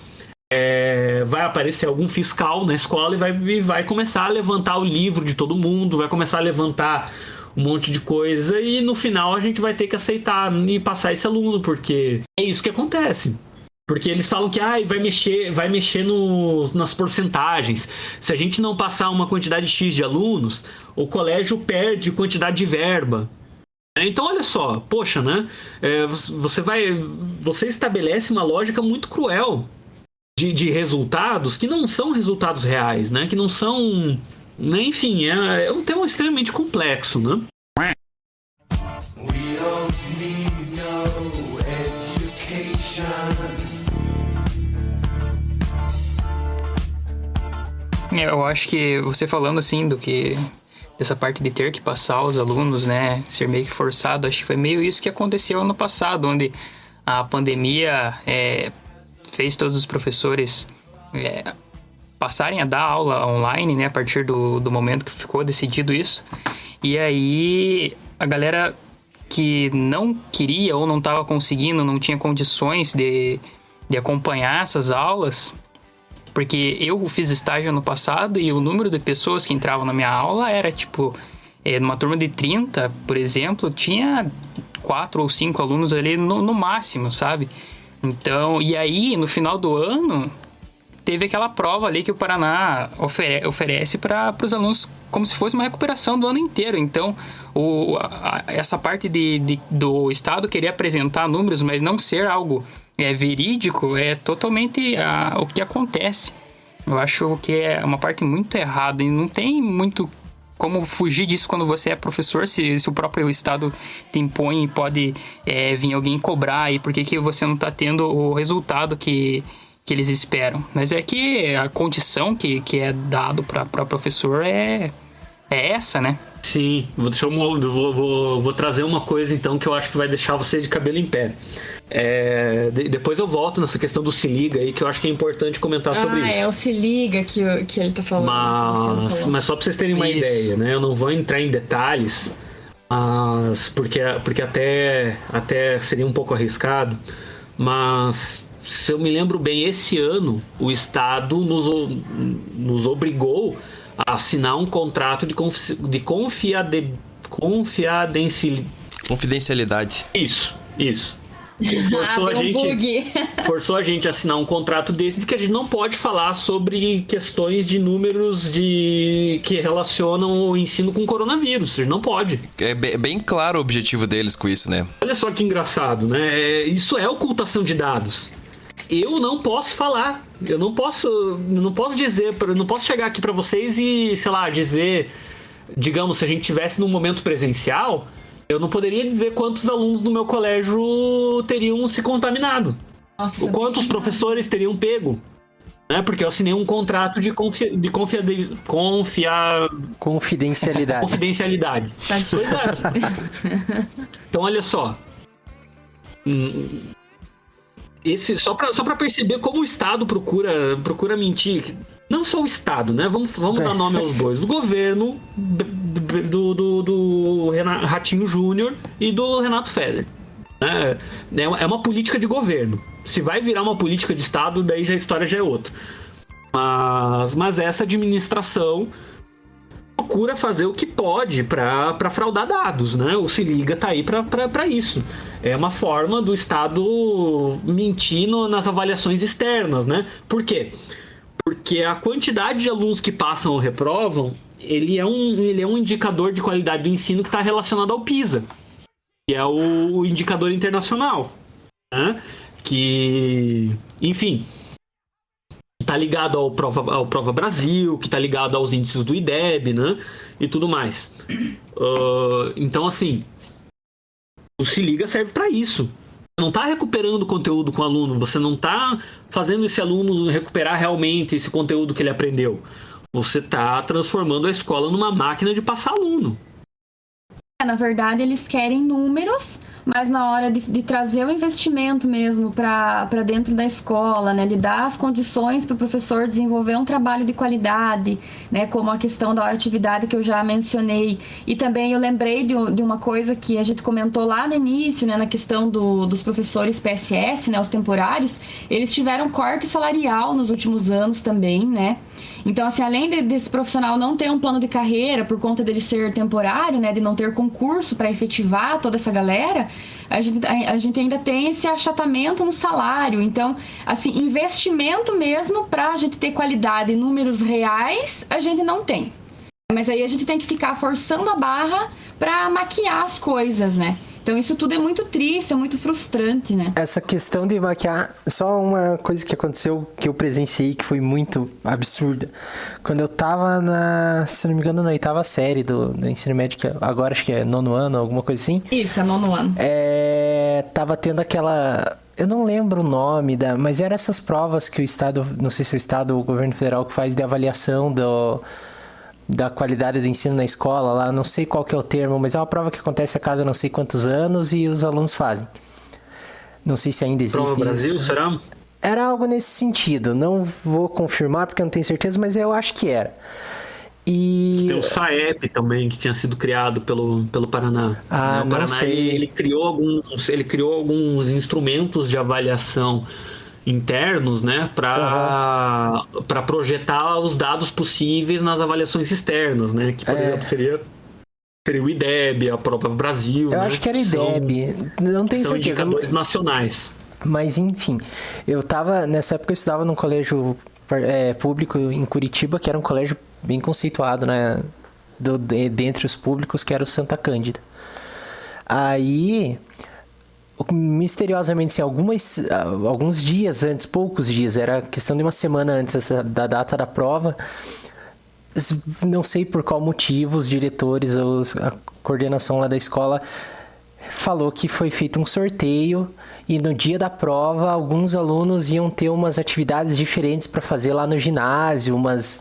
vai aparecer algum fiscal na escola e vai começar a levantar o livro de todo mundo, vai começar a levantar um monte de coisa e no final a gente vai ter que aceitar e passar esse aluno, porque é isso que acontece. Porque eles falam que vai mexer nas porcentagens. Se a gente não passar uma quantidade X de alunos, o colégio perde quantidade de verba. Então, olha só, poxa, né? Você estabelece uma lógica muito cruel de resultados que não são resultados reais, né? Que não são... Né? Enfim, é um tema extremamente complexo, né? We don't need no education. Eu acho que você falando assim dessa parte de ter que passar os alunos, né, ser meio que forçado, acho que foi meio isso que aconteceu ano passado, onde a pandemia fez todos os professores passarem a dar aula online, né, a partir do momento que ficou decidido isso. E aí a galera que não queria ou não estava conseguindo, não tinha condições de acompanhar essas aulas, porque eu fiz estágio ano passado e o número de pessoas que entravam na minha aula era tipo, numa turma de 30, por exemplo, tinha 4 ou 5 alunos ali no máximo, sabe? Então, e aí no final do ano teve aquela prova ali que o Paraná oferece para os alunos como se fosse uma recuperação do ano inteiro. Então, essa parte do Estado querer apresentar números, mas não ser algo verídico, é totalmente o que acontece. Eu acho que é uma parte muito errada e não tem muito como fugir disso quando você é professor, se o próprio Estado te impõe e pode vir alguém cobrar aí por que você não está tendo o resultado que eles esperam. Mas é que a condição que é dado para professor é essa, né? Sim, vou trazer uma coisa então que eu acho que vai deixar você de cabelo em pé. Depois eu volto nessa questão do Se Liga aí, que eu acho que é importante comentar sobre isso. É o Se Liga que ele tá falando. Mas só para vocês terem uma ideia, né? Eu não vou entrar em detalhes, mas porque até seria um pouco arriscado, mas se eu me lembro bem, esse ano o Estado nos obrigou a assinar um contrato de confidencialidade. Isso. Forçou a gente a assinar um contrato desse, que a gente não pode falar sobre questões de números que relacionam o ensino com o coronavírus. A gente não pode. É bem claro o objetivo deles com isso, né? Olha só que engraçado, né? Isso é ocultação de dados. Eu não posso falar. Eu não posso dizer, não posso chegar aqui para vocês e, sei lá, dizer, digamos, se a gente tivesse num momento presencial, eu não poderia dizer quantos alunos do meu colégio teriam se contaminado. Quantos professores teriam pego. né? Porque eu assinei um contrato de Confidencialidade. confidencialidade. Pois é. Então, olha só. Só para perceber como o Estado procura mentir. Não só o Estado, né? Vamos dar nome aos bois. Do governo do Ratinho Júnior e do Renato Feder. É uma política de governo. Se vai virar uma política de Estado, daí a história já é outra. Mas essa administração procura fazer o que pode para fraudar dados, né? O Se Liga tá aí para isso. É uma forma do Estado mentir nas avaliações externas, né? Por quê? Porque a quantidade de alunos que passam ou reprovam, ele é um indicador de qualidade do ensino que está relacionado ao PISA, que é o indicador internacional, né? Que, enfim, está ligado ao Prova Brasil, que está ligado aos índices do IDEB, né? E tudo mais. Então, assim, o Se Liga serve para isso. Você não está recuperando conteúdo com o aluno, você não está fazendo esse aluno recuperar realmente esse conteúdo que ele aprendeu. Você está transformando a escola numa máquina de passar aluno. Na verdade, eles querem números, mas na hora de trazer o investimento mesmo para dentro da escola, né, de dar as condições para o professor desenvolver um trabalho de qualidade, né, como a questão da hora-atividade que eu já mencionei. E também eu lembrei de uma coisa que a gente comentou lá no início, né, na questão dos professores PSS, né, os temporários, eles tiveram corte salarial nos últimos anos também, né? Então, assim, além desse profissional não ter um plano de carreira por conta dele ser temporário, né, de não ter concurso para efetivar toda essa galera, a gente ainda tem esse achatamento no salário. Então, assim, investimento mesmo para a gente ter qualidade e números reais, a gente não tem. Mas aí a gente tem que ficar forçando a barra para maquiar as coisas, né? Então isso tudo é muito triste, é muito frustrante, né? Essa questão de maquiar, só uma coisa que aconteceu, que eu presenciei, que foi muito absurda. Quando eu tava se não me engano, na 8ª série do ensino médio, que agora acho que é 9º ano, alguma coisa assim. Isso, é 9º ano. Tava tendo aquela... Eu não lembro o nome, mas eram essas provas que o Estado, não sei se é o Estado ou o governo federal que faz de avaliação da qualidade do ensino na escola, lá, não sei qual que é o termo, mas é uma prova que acontece a cada não sei quantos anos e os alunos fazem. Não sei se ainda existe Prova Brasil, isso. será? Era algo nesse sentido, não vou confirmar porque eu não tenho certeza, mas eu acho que era. E... Tem o SAEP também, que tinha sido criado pelo Paraná. Ah, o Paraná, não sei. Ele criou alguns instrumentos de avaliação internos, né, para projetar os dados possíveis nas avaliações externas, né, que por exemplo seria o IDEB, a Prova Brasil. Eu acho que era IDEB, não tenho são certeza. Indicadores nacionais. Mas enfim, nessa época eu estudava num colégio público em Curitiba, que era um colégio bem conceituado, né, dentre os públicos, que era o Santa Cândida. Aí, misteriosamente, assim, alguns dias antes, poucos dias, era questão de uma semana antes da data da prova, não sei por qual motivo, os diretores, a coordenação lá da escola falou que foi feito um sorteio e no dia da prova alguns alunos iam ter umas atividades diferentes para fazer lá no ginásio,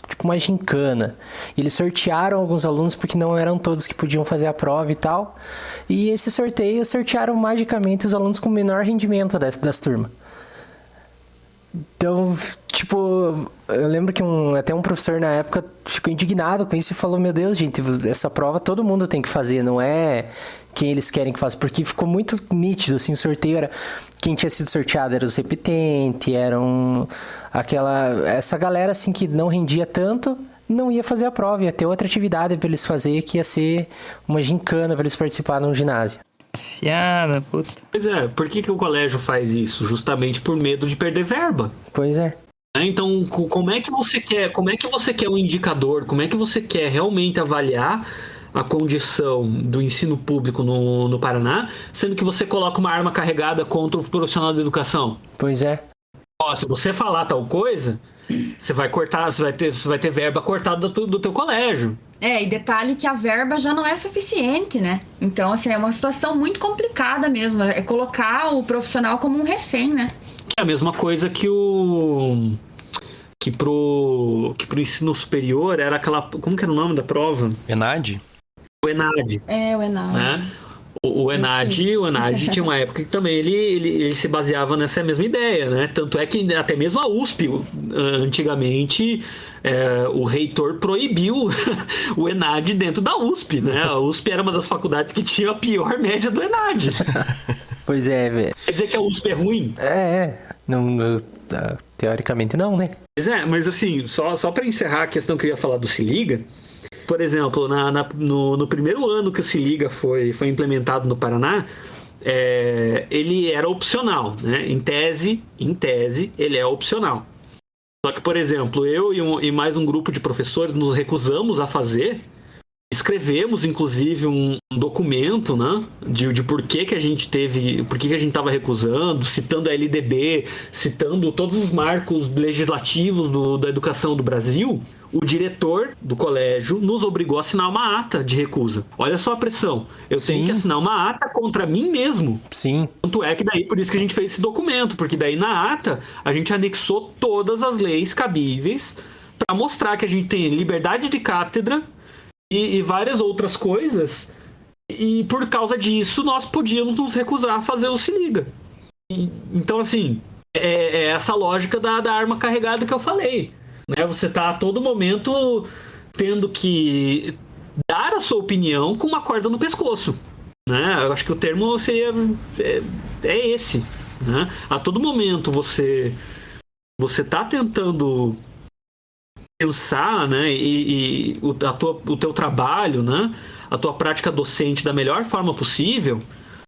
tipo uma gincana. Eles sortearam alguns alunos porque não eram todos que podiam fazer a prova e tal. E esse sorteio sortearam magicamente os alunos com menor rendimento das turmas. Então, tipo, eu lembro que até um professor na época ficou indignado com isso e falou: meu Deus, gente, essa prova todo mundo tem que fazer, não é quem eles querem que faça, porque ficou muito nítido, assim, o sorteio era... Quem tinha sido sorteado era os repetentes, essa galera, assim, que não rendia tanto, não ia fazer a prova, ia ter outra atividade pra eles fazer, que ia ser uma gincana pra eles participarem no ginásio. Fiada, puta. Pois é, por que o colégio faz isso? Justamente por medo de perder verba. Pois é. Então, como é que você quer um indicador, como é que você quer realmente avaliar a condição do ensino público no Paraná, sendo que você coloca uma arma carregada contra o profissional da educação? Pois é. Se você falar tal coisa, você vai ter verba cortada do teu colégio. E detalhe que a verba já não é suficiente, né? Então, assim, é uma situação muito complicada mesmo. É colocar o profissional como um refém, né? É a mesma coisa que que pro ensino superior era aquela... Como que era o nome da prova? ENAD? O ENAD. O ENAD. Né? O ENAD tinha uma época que também ele se baseava nessa mesma ideia, né? Tanto é que até mesmo a USP, antigamente, o reitor proibiu o ENAD dentro da USP, né? A USP era uma das faculdades que tinha a pior média do ENAD. Pois é, velho. Quer dizer que a USP é ruim? Teoricamente não, né? Pois é, mas assim, só para encerrar a questão que eu ia falar do Se Liga, por exemplo, no primeiro ano que o Se Liga foi implementado no Paraná, ele era opcional, né? Em tese, ele é opcional. Só que, por exemplo, eu e mais um grupo de professores nos recusamos a fazer. Escrevemos, inclusive, um documento, né, de por que a gente estava recusando, citando a LDB, citando todos os marcos legislativos da educação do Brasil. O diretor do colégio nos obrigou a assinar uma ata de recusa. Olha só a pressão. Eu tenho que assinar uma ata contra mim mesmo. Sim. Tanto é que daí, por isso que a gente fez esse documento, porque daí na ata a gente anexou todas as leis cabíveis para mostrar que a gente tem liberdade de cátedra e várias outras coisas, e por causa disso nós podíamos nos recusar a fazer o Se Liga. Então, assim, é essa lógica da arma carregada que eu falei, né? Você tá a todo momento tendo que dar a sua opinião com uma corda no pescoço, né? Eu acho que o termo seria esse, né? A todo momento você tá tentando pensar, né, e o teu trabalho, né, a tua prática docente da melhor forma possível,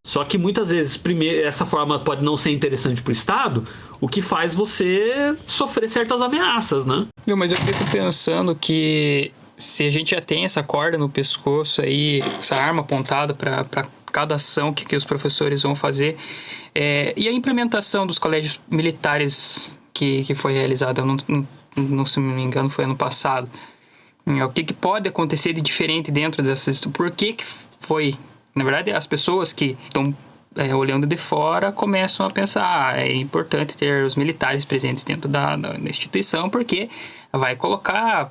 só que muitas vezes essa forma pode não ser interessante para o Estado, o que faz você sofrer certas ameaças, né? Mas eu fico pensando que se a gente já tem essa corda no pescoço aí, essa arma apontada para cada ação que os professores vão fazer, e a implementação dos colégios militares que foi realizada, eu não se me engano, foi ano passado. O que pode acontecer de diferente dentro dessas... Por que foi... Na verdade, as pessoas que estão olhando de fora começam a pensar é importante ter os militares presentes dentro da instituição, porque vai colocar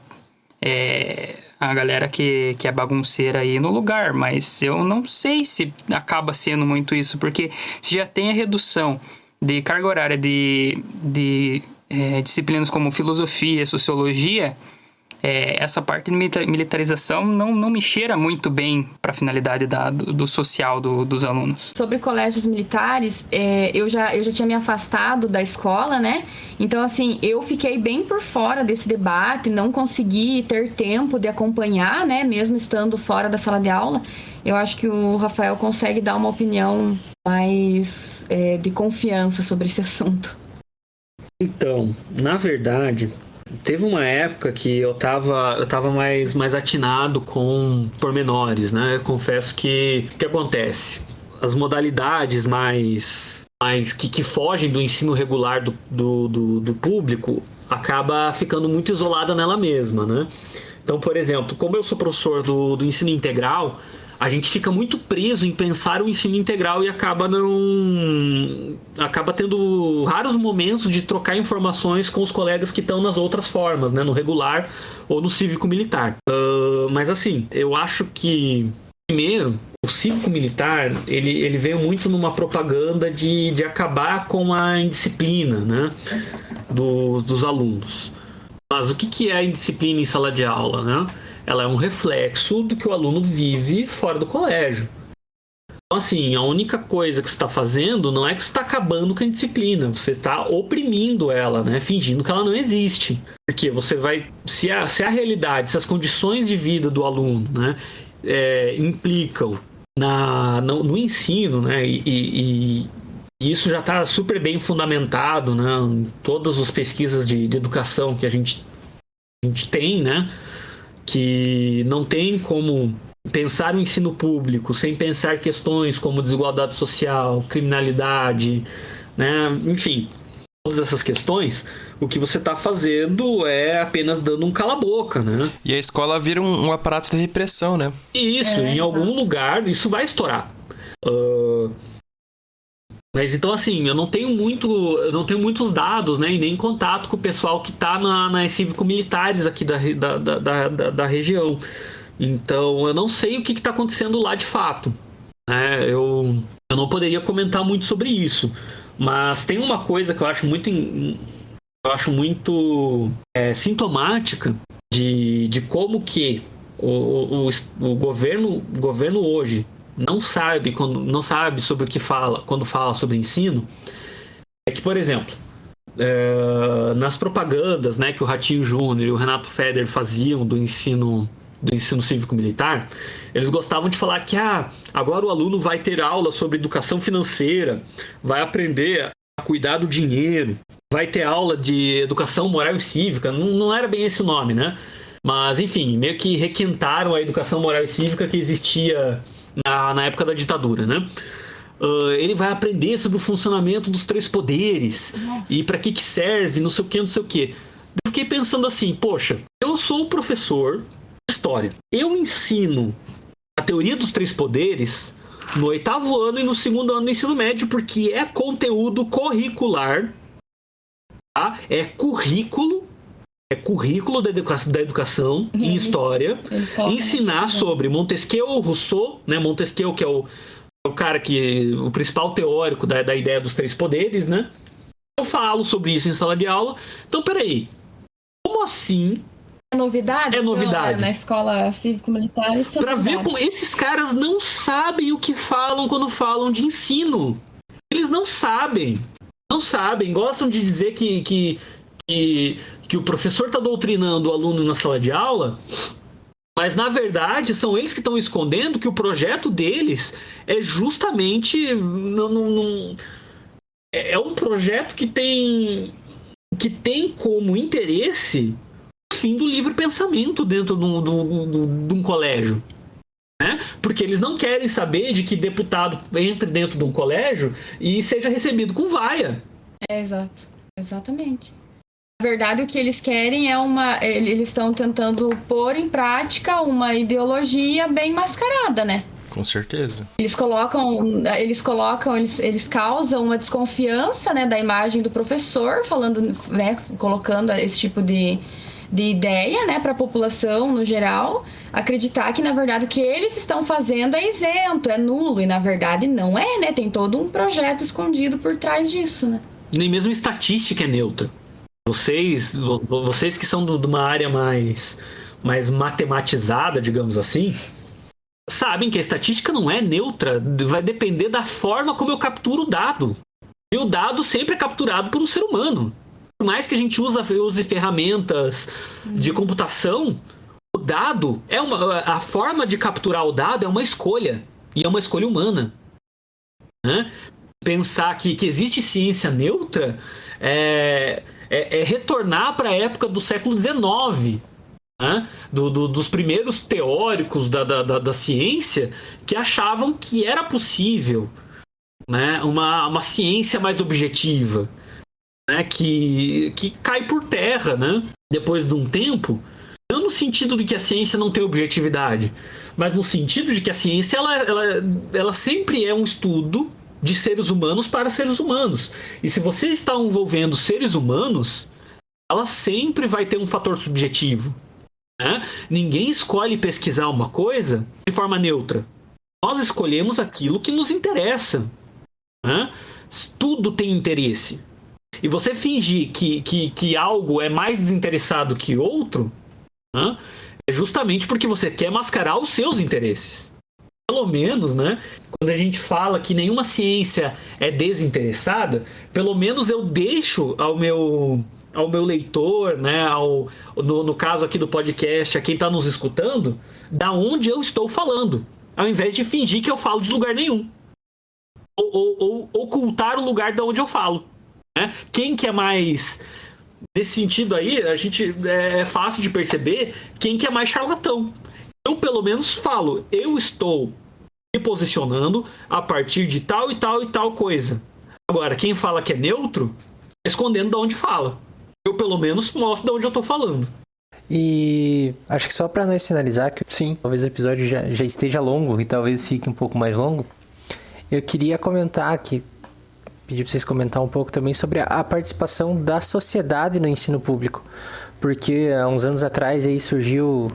a galera que é bagunceira aí no lugar. Mas eu não sei se acaba sendo muito isso, porque se já tem a redução de carga horária de disciplinas como filosofia, sociologia, essa parte de militarização não me cheira muito bem para a finalidade do social dos alunos. Sobre colégios militares, eu já tinha me afastado da escola, né? Então, assim, eu fiquei bem por fora desse debate, não consegui ter tempo de acompanhar, né? Mesmo estando fora da sala de aula. Eu acho que o Rafael consegue dar uma opinião mais de confiança sobre esse assunto. Então, na verdade, teve uma época que eu tava mais atinado com pormenores, né? Eu confesso que o que acontece? As modalidades mais que fogem do ensino regular do público acaba ficando muito isolada nela mesma, né? Então, por exemplo, como eu sou professor do ensino integral, a gente fica muito preso em pensar o ensino integral e acaba tendo raros momentos de trocar informações com os colegas que estão nas outras formas, né, no regular ou no cívico-militar. Mas assim, eu acho que, primeiro, o cívico-militar ele veio muito numa propaganda de acabar com a indisciplina, né, dos alunos. Mas o que é a indisciplina em sala de aula, né? Ela é um reflexo do que o aluno vive fora do colégio. Então, assim, a única coisa que você está fazendo não é que você está acabando com a disciplina, você está oprimindo ela, né? Fingindo que ela não existe. Porque você vai... Se a realidade, se as condições de vida do aluno, né, implicam no ensino, né, e isso já está super bem fundamentado, né, em todas as pesquisas de educação que a gente tem, né? Que não tem como pensar o ensino público sem pensar questões como desigualdade social, criminalidade, né? Enfim, todas essas questões, o que você está fazendo é apenas dando um cala-boca, né? E a escola vira um aparato de repressão, né? Isso, em algum lugar, isso vai estourar. Mas então, assim, eu não tenho muitos dados, né, e nem contato com o pessoal que está nas cívico-militares aqui da região. Então, eu não sei o que está acontecendo lá de fato. Né? Eu não poderia comentar muito sobre isso. Mas tem uma coisa que eu acho muito sintomática de como que o governo hoje não sabe sobre o que fala quando fala sobre ensino. É que, por exemplo, nas propagandas, né, que o Ratinho Júnior e o Renato Feder faziam do ensino cívico-militar, eles gostavam de falar que agora o aluno vai ter aula sobre educação financeira, vai aprender a cuidar do dinheiro, vai ter aula de educação moral e cívica. Não era bem esse o nome, né? Mas, enfim, meio que requentaram a educação moral e cívica que existia na época da ditadura, né? Ele vai aprender sobre o funcionamento dos 3 poderes. Nossa. E para que serve, não sei o que, não sei o que. Eu fiquei pensando assim, poxa, eu sou professor de história. Eu ensino a teoria dos 3 poderes no 8º ano e no 2º ano do ensino médio, porque é conteúdo curricular, tá? É currículo da educação em história, ensinar sobre Montesquieu ou Rousseau, né? Montesquieu, que é o cara o principal teórico da ideia dos 3 poderes, né? Eu falo sobre isso em sala de aula. Então, peraí, como assim? É novidade? É novidade. Na escola cívico-militar, isso é pra novidade. ver como esses caras não sabem o que falam quando falam de ensino. Eles não sabem. Gostam de dizer que o professor está doutrinando o aluno na sala de aula, mas na verdade são eles que estão escondendo que o projeto deles é justamente é um projeto que tem como interesse o fim do livre pensamento dentro de um colégio, né? Porque eles não querem saber de que deputado entre dentro de um colégio e seja recebido com vaia. Exatamente. Na verdade, o que eles querem eles estão tentando pôr em prática uma ideologia bem mascarada, né? Com certeza. Eles causam uma desconfiança, né, da imagem do professor, falando, né, colocando esse tipo de ideia, né, para a população no geral, acreditar que na verdade o que eles estão fazendo é isento, é nulo, e na verdade não é, né? Tem todo um projeto escondido por trás disso, né? Nem mesmo estatística é neutra. Vocês que são de uma área mais matematizada, digamos assim, sabem que a estatística não é neutra, vai depender da forma como eu capturo o dado. E o dado sempre é capturado por um ser humano. Por mais que a gente use ferramentas de computação, o dado a forma de capturar o dado é uma escolha, e é uma escolha humana, né? Pensar que existe ciência neutra é retornar para a época do século XIX, né? Dos primeiros teóricos da ciência que achavam que era possível, né? uma ciência mais objetiva, né? que cai por terra, né? Depois de um tempo, não no sentido de que a ciência não tem objetividade, mas no sentido de que a ciência ela sempre é um estudo de seres humanos para seres humanos. E se você está envolvendo seres humanos, ela sempre vai ter um fator subjetivo, né? Ninguém escolhe pesquisar uma coisa de forma neutra. Nós escolhemos aquilo que nos interessa, né? Tudo tem interesse. E você fingir que algo é mais desinteressado que outro, né? É justamente porque você quer mascarar os seus interesses. Pelo menos, né, quando a gente fala que nenhuma ciência é desinteressada, pelo menos eu deixo ao meu leitor, né, no caso aqui do podcast, a quem está nos escutando, da onde eu estou falando, ao invés de fingir que eu falo de lugar nenhum. Ou ocultar o lugar de onde eu falo, né? Quem que é mais... Nesse sentido aí, a gente é fácil de perceber quem que é mais charlatão. Eu, pelo menos, falo, eu estou me posicionando a partir de tal e tal e tal coisa. Agora, quem fala que é neutro, está escondendo de onde fala. Eu, pelo menos, mostro de onde eu estou falando. E acho que só para nós finalizar, que sim, talvez o episódio já esteja longo e talvez fique um pouco mais longo, eu queria comentar que pedir para vocês comentar um pouco também sobre a participação da sociedade no ensino público. Porque há uns anos atrás aí surgiu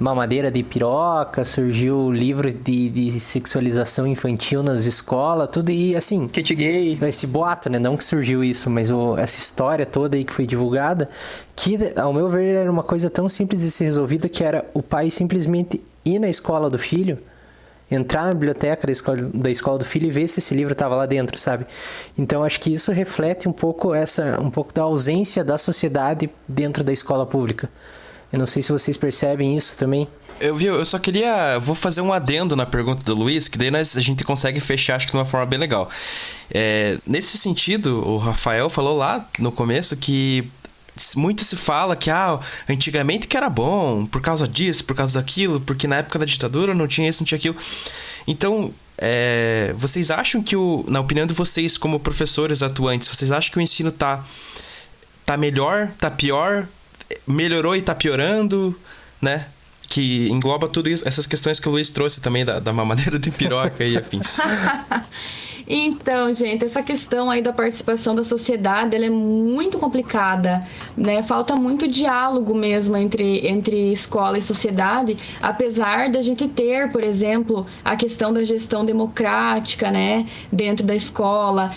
mamadeira de piroca, surgiu livro de sexualização infantil nas escolas, tudo, e assim... Kit gay. Esse boato, né? Não que surgiu isso, mas essa história toda aí que foi divulgada, que, ao meu ver, era uma coisa tão simples de ser resolvida, que era o pai simplesmente ir na escola do filho, entrar na biblioteca da escola do filho e ver se esse livro estava lá dentro, sabe? Então, acho que isso reflete um pouco da ausência da sociedade dentro da escola pública. Eu não sei se vocês percebem isso também. Eu só queria... Vou fazer um adendo na pergunta do Luiz, que daí a gente consegue fechar, acho que de uma forma bem legal. Nesse sentido, o Rafael falou lá no começo que muito se fala que antigamente que era bom, por causa disso, por causa daquilo, porque na época da ditadura não tinha isso, não tinha aquilo. Então, vocês acham que, na opinião de vocês como professores atuantes, vocês acham que o ensino tá melhor, tá pior, melhorou e tá piorando, né? Que engloba tudo isso, essas questões que o Luiz trouxe também da mamadeira de piroca e afins. Então, gente, essa questão aí da participação da sociedade, ela é muito complicada, né? Falta muito diálogo mesmo entre escola e sociedade, apesar da gente ter, por exemplo, a questão da gestão democrática, né? Dentro da escola,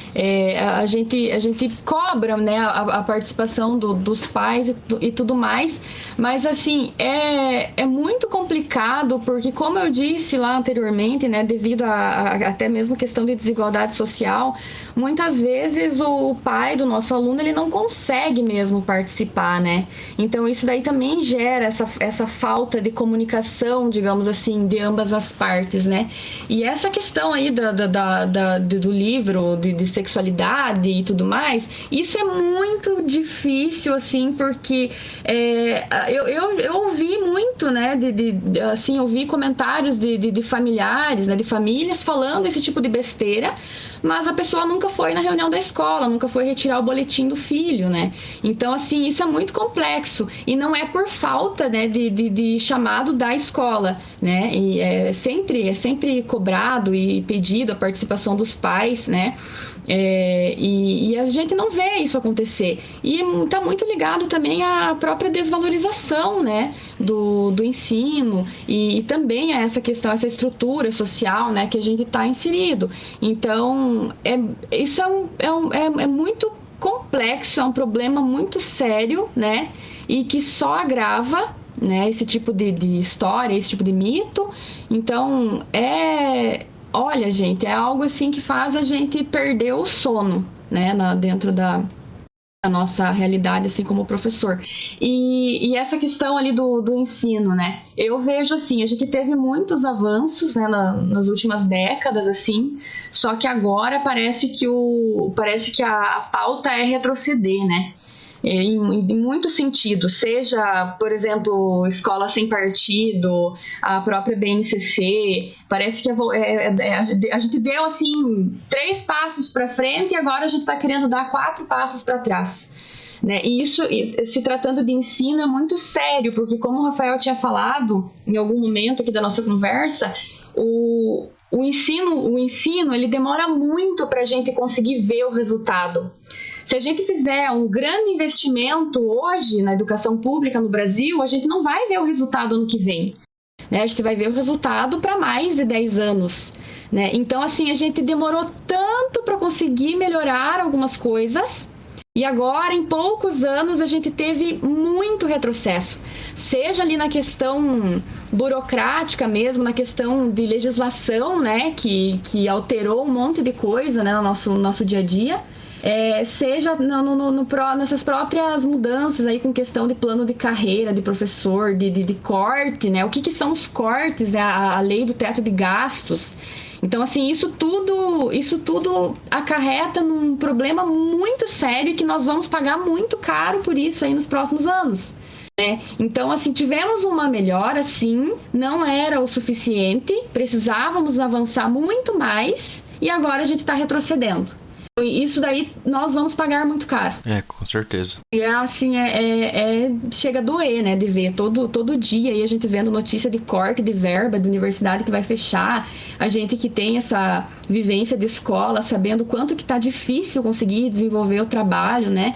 a gente cobra, né? A participação dos pais e tudo mais, mas assim, é muito complicado, porque como eu disse lá anteriormente, né? Devido a até mesmo questão de desigualdade social, muitas vezes o pai do nosso aluno, ele não consegue mesmo participar, né? Então isso daí também gera essa falta de comunicação, digamos assim, de ambas as partes, né? E essa questão aí do livro de sexualidade e tudo mais, isso é muito difícil, assim, porque eu ouvi muito, né, assim, ouvi comentários de familiares, né, de famílias falando esse tipo de besteira, mas a pessoa nunca foi na reunião da escola, nunca foi retirar o boletim do filho, né? Então, assim, isso é muito complexo e não é por falta, né, de chamado da escola, né? E é sempre cobrado e pedido a participação dos pais, né? E a gente não vê isso acontecer. E está muito ligado também à própria desvalorização, né, do ensino e também a essa questão, essa estrutura social, né, que a gente está inserido. Então, isso é muito complexo, é um problema muito sério, né, e que só agrava, né, esse tipo de história, esse tipo de mito. Então, olha, gente, é algo assim que faz a gente perder o sono, né, dentro da nossa realidade, assim, como professor. E essa questão ali do ensino, né, eu vejo assim, a gente teve muitos avanços, né, nas últimas décadas, assim, só que agora parece que a pauta é retroceder, né, em muitos sentidos, seja, por exemplo, escola sem partido, a própria BNCC, parece que a gente deu, assim, 3 passos para frente e agora a gente está querendo dar 4 passos para trás, né? E isso, se tratando de ensino, é muito sério, porque como o Rafael tinha falado em algum momento aqui da nossa conversa, o ensino, ele demora muito para a gente conseguir ver o resultado. Se a gente fizer um grande investimento hoje na educação pública no Brasil, a gente não vai ver o resultado ano que vem, né? A gente vai ver o resultado para mais de 10 anos, né? Então, assim, a gente demorou tanto para conseguir melhorar algumas coisas e agora, em poucos anos, a gente teve muito retrocesso. Seja ali na questão burocrática mesmo, na questão de legislação, né? Que alterou um monte de coisa, né, no nosso dia a dia. Seja nessas próprias mudanças aí com questão de plano de carreira, de professor, de corte, né? O que são os cortes, né? A lei do teto de gastos. Então, assim, isso tudo acarreta num problema muito sério e que nós vamos pagar muito caro por isso aí nos próximos anos, né? Então, assim, tivemos uma melhora, sim, não era o suficiente, precisávamos avançar muito mais e agora a gente está retrocedendo. Isso daí nós vamos pagar muito caro. Com certeza. E assim, chega a doer, né, de ver todo dia aí a gente vendo notícia de corte de verba de universidade que vai fechar, a gente que tem essa vivência de escola, sabendo quanto que tá difícil conseguir desenvolver o trabalho, né,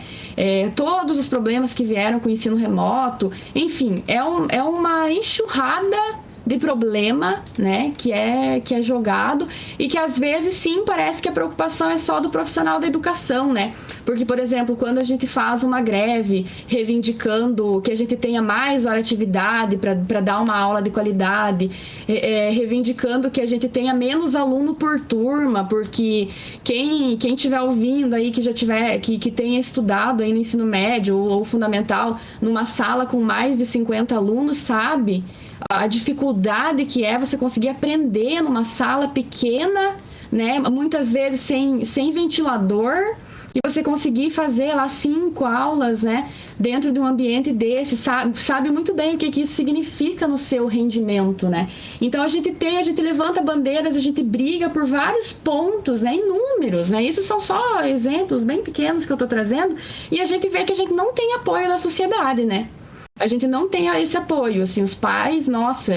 todos os problemas que vieram com o ensino remoto, enfim, é uma enxurrada de problema, né, que é jogado e que às vezes sim parece que a preocupação é só do profissional da educação, né, porque, por exemplo, quando a gente faz uma greve reivindicando que a gente tenha mais hora de atividade para dar uma aula de qualidade, reivindicando que a gente tenha menos aluno por turma, porque quem estiver ouvindo aí, que já tiver, que tenha estudado aí no ensino médio ou fundamental, numa sala com mais de 50 alunos, sabe a dificuldade que é você conseguir aprender numa sala pequena, né? Muitas vezes sem ventilador, e você conseguir fazer lá 5 aulas, né? Dentro de um ambiente desse, sabe muito bem o que isso significa no seu rendimento, né? Então a gente levanta bandeiras, a gente briga por vários pontos, né? Inúmeros, né? Isso são só exemplos bem pequenos que eu tô trazendo, e a gente vê que a gente não tem apoio da sociedade, né? A gente não tem esse apoio, assim, os pais, nossa,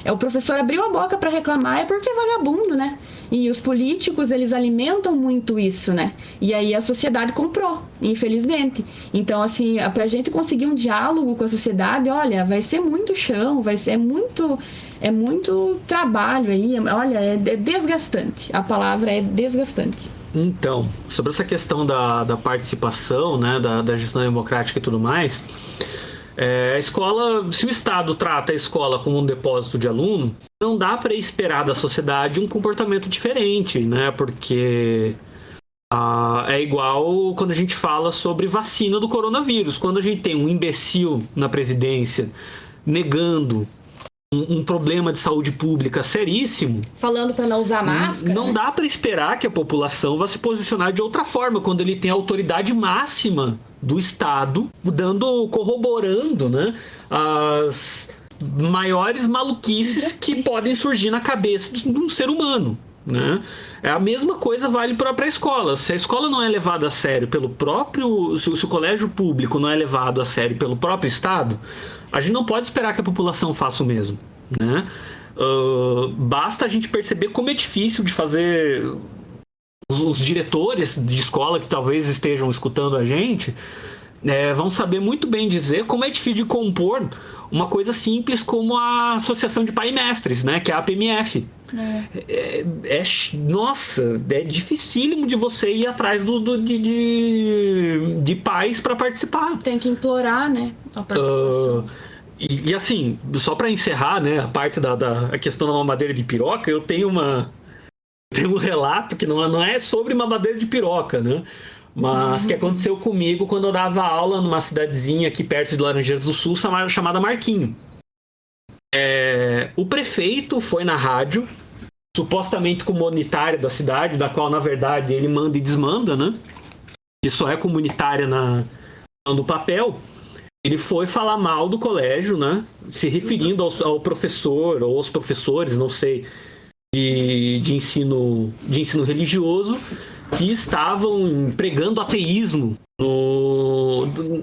o professor abriu a boca para reclamar, é porque é vagabundo, né? E os políticos, eles alimentam muito isso, né? E aí a sociedade comprou, infelizmente. Então, assim, pra gente conseguir um diálogo com a sociedade, olha, vai ser muito chão, é muito trabalho aí, olha, é desgastante, a palavra é desgastante. Então, sobre essa questão da participação, né, da gestão democrática e tudo mais... a escola, se o Estado trata a escola como um depósito de aluno, não dá para esperar da sociedade um comportamento diferente, né? Porque é igual quando a gente fala sobre vacina do coronavírus. Quando a gente tem um imbecil na presidência negando um problema de saúde pública seríssimo, falando para não usar máscara, não dá para esperar que a população vá se posicionar de outra forma quando ele tem a autoridade máxima do Estado corroborando, né, as maiores maluquices que podem surgir na cabeça de um ser humano, né? A mesma coisa vale para a escola. Se a escola não é levada a sério pelo próprio, se o colégio público não é levado a sério pelo próprio Estado, a gente não pode esperar que a população faça o mesmo, né? Basta a gente perceber como é difícil de fazer. Os diretores de escola que talvez estejam escutando a gente vão saber muito bem dizer como é difícil de compor uma coisa simples como a Associação de Pai e Mestres, né, que é a APMF. Nossa, é dificílimo de você ir atrás de pais para participar. Tem que implorar, né, a participação. E assim, só para encerrar, né, a parte a questão da mamadeira de piroca, eu tenho um relato que não é sobre mamadeira de piroca, né? Mas que aconteceu comigo quando eu dava aula numa cidadezinha aqui perto de Laranjeiras do Sul, chamada Marquinho. O prefeito foi na rádio, supostamente comunitária da cidade, da qual, na verdade, ele manda e desmanda, né? Que só é comunitária no papel. Ele foi falar mal do colégio, né? Se referindo ao professor ou aos professores, não sei, de ensino religioso, que estavam pregando ateísmo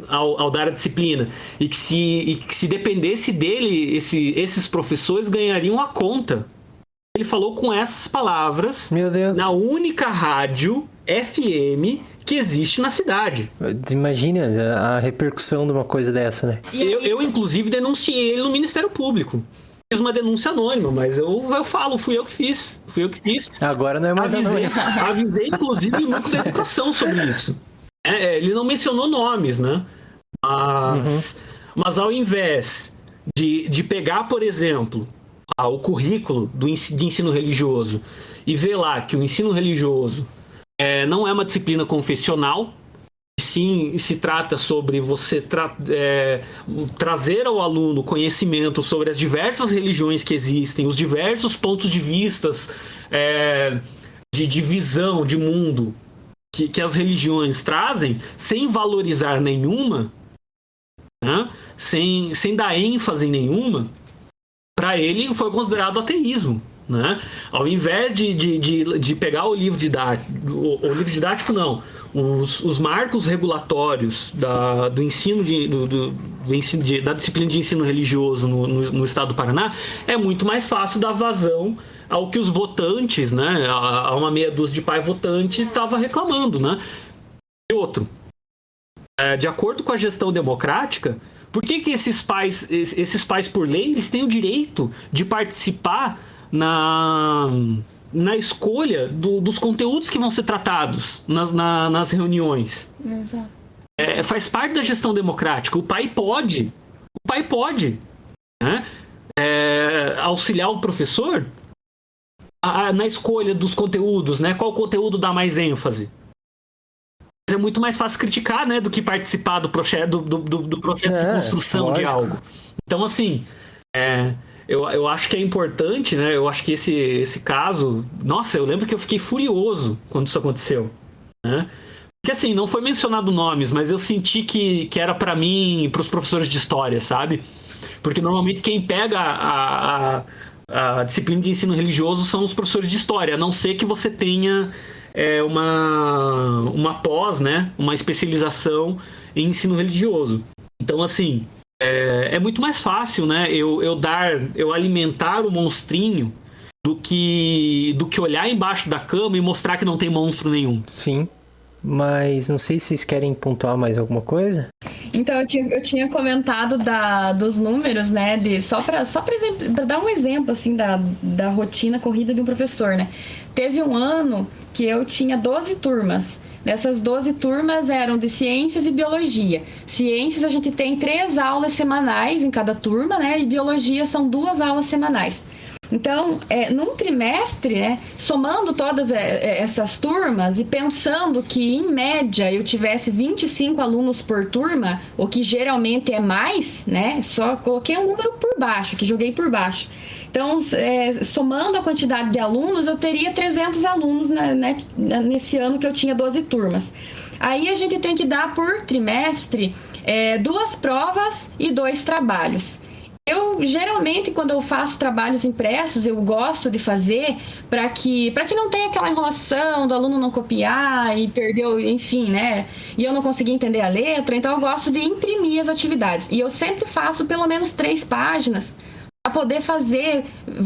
ao dar a disciplina, e que se dependesse dele, esses professores ganhariam a conta. Ele falou com essas palavras, meu Deus, na única rádio FM que existe na cidade. Imagina a repercussão de uma coisa dessa, né? Eu inclusive, denunciei ele no Ministério Público. Fiz uma denúncia anônima, mas eu falo, fui eu que fiz. Agora não é mais anônimo. Avisei, inclusive, o núcleo da educação sobre isso. Ele não mencionou nomes, né? Mas ao invés de pegar, por exemplo, o currículo de ensino religioso e ver lá que o ensino religioso não é uma disciplina confessional, sim, se trata sobre você trazer ao aluno conhecimento sobre as diversas religiões que existem, os diversos pontos de vistas de visão de mundo que as religiões trazem, sem valorizar nenhuma, né? sem dar ênfase em nenhuma. Para ele foi considerado ateísmo. né? Ao invés de pegar o livro didático, o livro didático não, os marcos regulatórios do ensino da disciplina de ensino religioso no estado do Paraná, é muito mais fácil dar vazão ao que os votantes, né, a uma meia dúzia de pai votante estava reclamando, né? E outro, de acordo com a gestão democrática, por que esses pais por lei, eles têm o direito de participar na escolha dos conteúdos que vão ser tratados nas reuniões? Exato. Faz parte da gestão democrática. O pai pode, né, auxiliar o professor na escolha dos conteúdos, né? Qual conteúdo dá mais ênfase? É muito mais fácil criticar, né, do que participar do processo de construção, lógico, de algo. Então, assim, eu acho que é importante, né? Eu acho que esse caso... Nossa, eu lembro que eu fiquei furioso quando isso aconteceu, né? Porque, assim, não foi mencionado nomes, mas eu senti que era para mim, para os professores de história, sabe? Porque, normalmente, quem pega a disciplina de ensino religioso são os professores de história, a não ser que você tenha uma pós, né? Uma especialização em ensino religioso. Então, assim, é muito mais fácil, né? Eu alimentar o monstrinho do que olhar embaixo da cama e mostrar que não tem monstro nenhum. Sim, mas não sei se vocês querem pontuar mais alguma coisa. Então, eu tinha comentado dos números, né? Só para dar um exemplo, assim, da rotina corrida de um professor, né? Teve um ano que eu tinha 12 turmas. Dessas 12 turmas eram de ciências e biologia. Ciências a gente tem 3 aulas semanais em cada turma, né? E biologia são 2 aulas semanais. Então, num trimestre, né, somando todas essas turmas e pensando que, em média, eu tivesse 25 alunos por turma, o que geralmente é mais, né, só coloquei um número por baixo, que joguei por baixo. Então, somando a quantidade de alunos, eu teria 300 alunos, né, nesse ano que eu tinha 12 turmas. Aí a gente tem que dar por trimestre 2 provas e 2 trabalhos. Eu, geralmente, quando eu faço trabalhos impressos, eu gosto de fazer para que não tenha aquela enrolação do aluno não copiar e perdeu, enfim, né? E eu não consegui entender a letra, então eu gosto de imprimir as atividades. E eu sempre faço pelo menos 3 páginas para poder fazer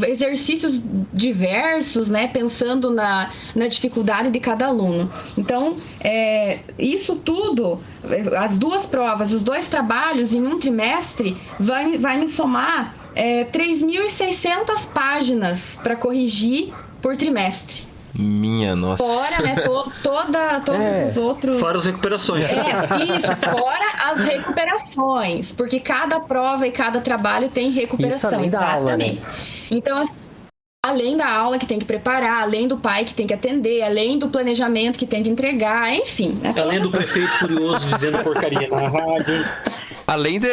exercícios diversos, né, pensando na dificuldade de cada aluno. Então, isso tudo, as 2 provas, os 2 trabalhos em um trimestre, vai me somar 3.600 páginas para corrigir por trimestre. Minha nossa. Fora, né, todos os outros... Fora as recuperações. Isso, fora as recuperações. Porque cada prova e cada trabalho tem recuperação. Isso além da aula, né? Então, assim, além da aula que tem que preparar, além do pai que tem que atender, além do planejamento que tem que entregar, enfim. Né, além do prefeito furioso dizendo porcaria na rádio. Além de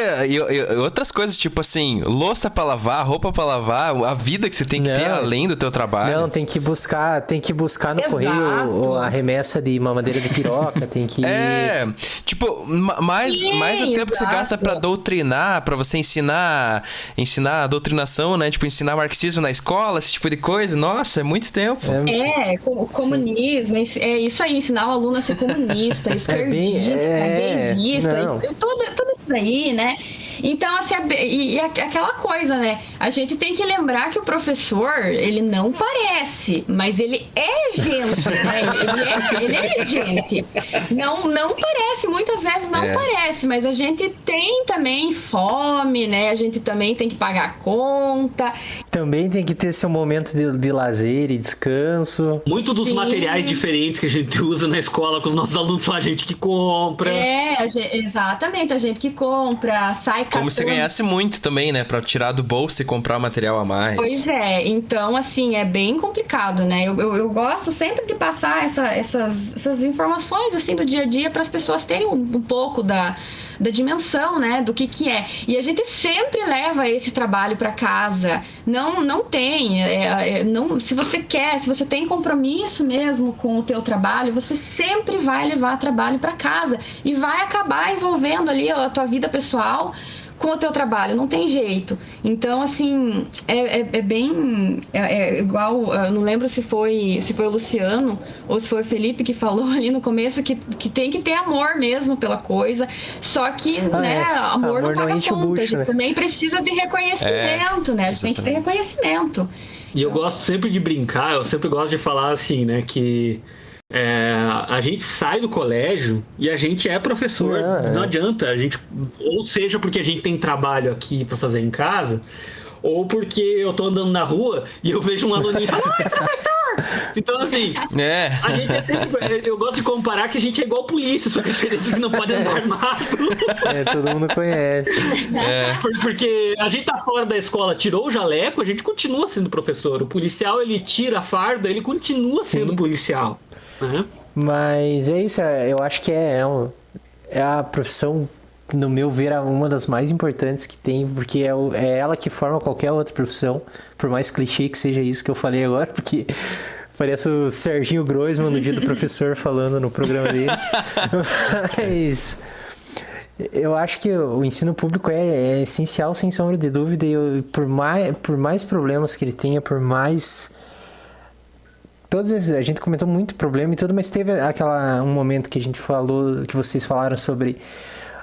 outras coisas, tipo assim, louça pra lavar, roupa pra lavar, a vida que você tem que ter além do teu trabalho. Não, tem que buscar no Exato. correio a remessa de mamadeira de piroca, tem que... tipo, mais o tempo que você gasta pra doutrinar, pra você ensinar a doutrinação, né? Tipo, ensinar marxismo na escola, esse tipo de coisa. Nossa, é muito tempo. Comunismo, é isso aí, ensinar o aluno a ser comunista, esquerdista, gaysista, tudo isso daí, né? Então, assim, e aquela coisa, né? A gente tem que lembrar que o professor, ele não parece, mas ele é gente, né? Ele é gente. Não parece, muitas vezes não parece, mas a gente tem também fome, né? A gente também tem que pagar a conta. Também tem que ter seu momento de lazer e descanso. Muito dos materiais diferentes que a gente usa na escola com os nossos alunos são a gente que compra. Exatamente, a gente que compra, sai como se ganhasse muito também, né? Pra tirar do bolso e comprar material a mais. Pois é, então, assim, é bem complicado, né? Eu gosto sempre de passar essas informações, assim, do dia a dia para as pessoas terem um pouco da dimensão, né, do que é. E a gente sempre leva esse trabalho para casa. Não tem. Se você quer, se você tem compromisso mesmo com o teu trabalho, você sempre vai levar trabalho para casa e vai acabar envolvendo ali a tua vida pessoal com o teu trabalho, não tem jeito. Então, assim, é bem... É igual, eu não lembro se foi o Luciano ou se foi o Felipe que falou ali no começo que tem que ter amor mesmo pela coisa, só que, né, amor não paga enche o conta, bucho, a gente né? também precisa de reconhecimento, né? A gente tem que ter reconhecimento. E eu gosto sempre de brincar, eu sempre gosto de falar assim, né, que a gente sai do colégio e a gente é professor, não adianta, a gente, ou seja porque a gente tem trabalho aqui para fazer em casa, ou porque eu tô andando na rua e eu vejo um aluninho e falo, ai, professor! Então, assim, a gente é sempre... Eu gosto de comparar que a gente é igual polícia, só que a diferença é que não pode andar armado. Todo mundo conhece. Porque a gente tá fora da escola, tirou o jaleco, a gente continua sendo professor. O policial, ele tira a farda, ele continua sendo policial. Né? Mas é isso, eu acho que é a profissão, no meu ver, uma das mais importantes que tem, porque é ela que forma qualquer outra profissão, por mais clichê que seja isso que eu falei agora, porque parece o Serginho Groisman no dia do professor falando no programa dele. Mas eu acho que o ensino público é essencial, sem sombra de dúvida, e por mais problemas que ele tenha, por mais... a gente comentou muito problema e tudo, mas teve um momento que a gente falou, que vocês falaram sobre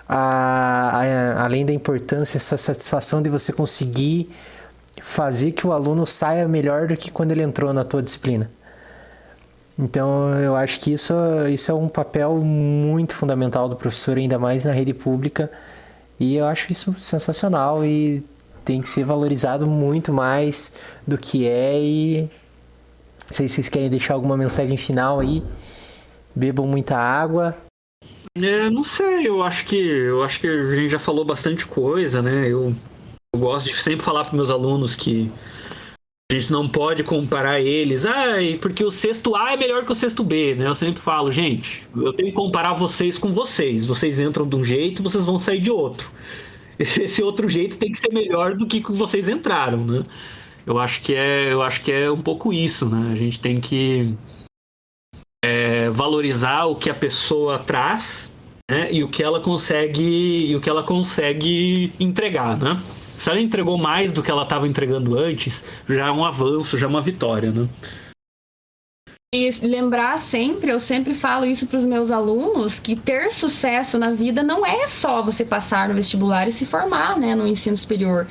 além da importância, essa satisfação de você conseguir fazer que o aluno saia melhor do que quando ele entrou na tua disciplina. Então, eu acho que isso é um papel muito fundamental do professor, ainda mais na rede pública, e eu acho isso sensacional e tem que ser valorizado muito mais do que e... Não sei se vocês querem deixar alguma mensagem final aí. Bebam muita água. Não sei, eu acho que a gente já falou bastante coisa, né? Eu gosto de sempre falar para meus alunos que a gente não pode comparar eles. Porque o sexto A é melhor que o sexto B, né? Eu sempre falo, gente, eu tenho que comparar vocês com vocês. Vocês entram de um jeito, vocês vão sair de outro. Esse outro jeito tem que ser melhor do que vocês entraram, né? Eu acho que é um pouco isso, né? A gente tem que valorizar o que a pessoa traz, né? E o que ela consegue entregar, né? Se ela entregou mais do que ela estava entregando antes, já é um avanço, já é uma vitória, né? E lembrar sempre, eu sempre falo isso para os meus alunos, que ter sucesso na vida não é só você passar no vestibular e se formar, né, no ensino superior.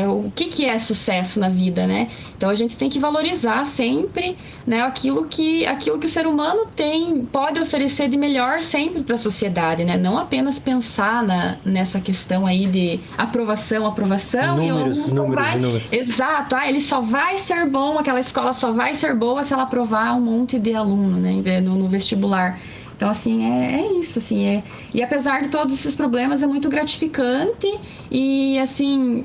O que é sucesso na vida, né? Então a gente tem que valorizar sempre, né, aquilo que o ser humano pode oferecer de melhor sempre para a sociedade, né? Não apenas pensar nessa questão aí de aprovação números. Exato, ele só vai ser bom, aquela escola só vai ser boa se ela aprovar um monte de aluno, né, no vestibular. Então, assim, é isso, assim, e apesar de todos esses problemas, é muito gratificante e, assim,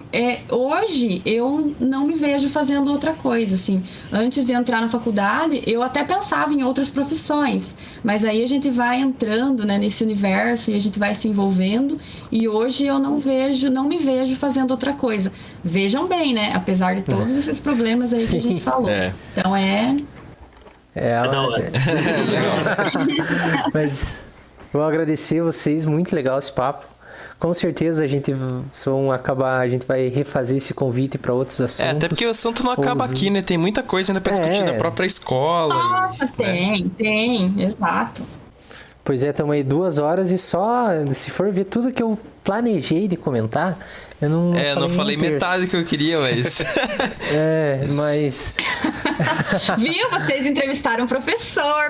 hoje eu não me vejo fazendo outra coisa, assim. Antes de entrar na faculdade, eu até pensava em outras profissões, mas aí a gente vai entrando, né, nesse universo e a gente vai se envolvendo e hoje eu não me vejo fazendo outra coisa. Vejam bem, né, apesar de todos esses problemas aí que a gente falou. Então, Mas vou agradecer a vocês, muito legal esse papo. Com certeza a gente vai refazer esse convite para outros assuntos. Até porque o assunto não acaba aqui, né? Tem muita coisa ainda para discutir da própria escola. Nossa, tem, exato. Pois estamos aí 2 horas e só, se for ver tudo que eu planejei de comentar, eu não falei metade do que eu queria, mas... mas... Viu? Vocês entrevistaram o professor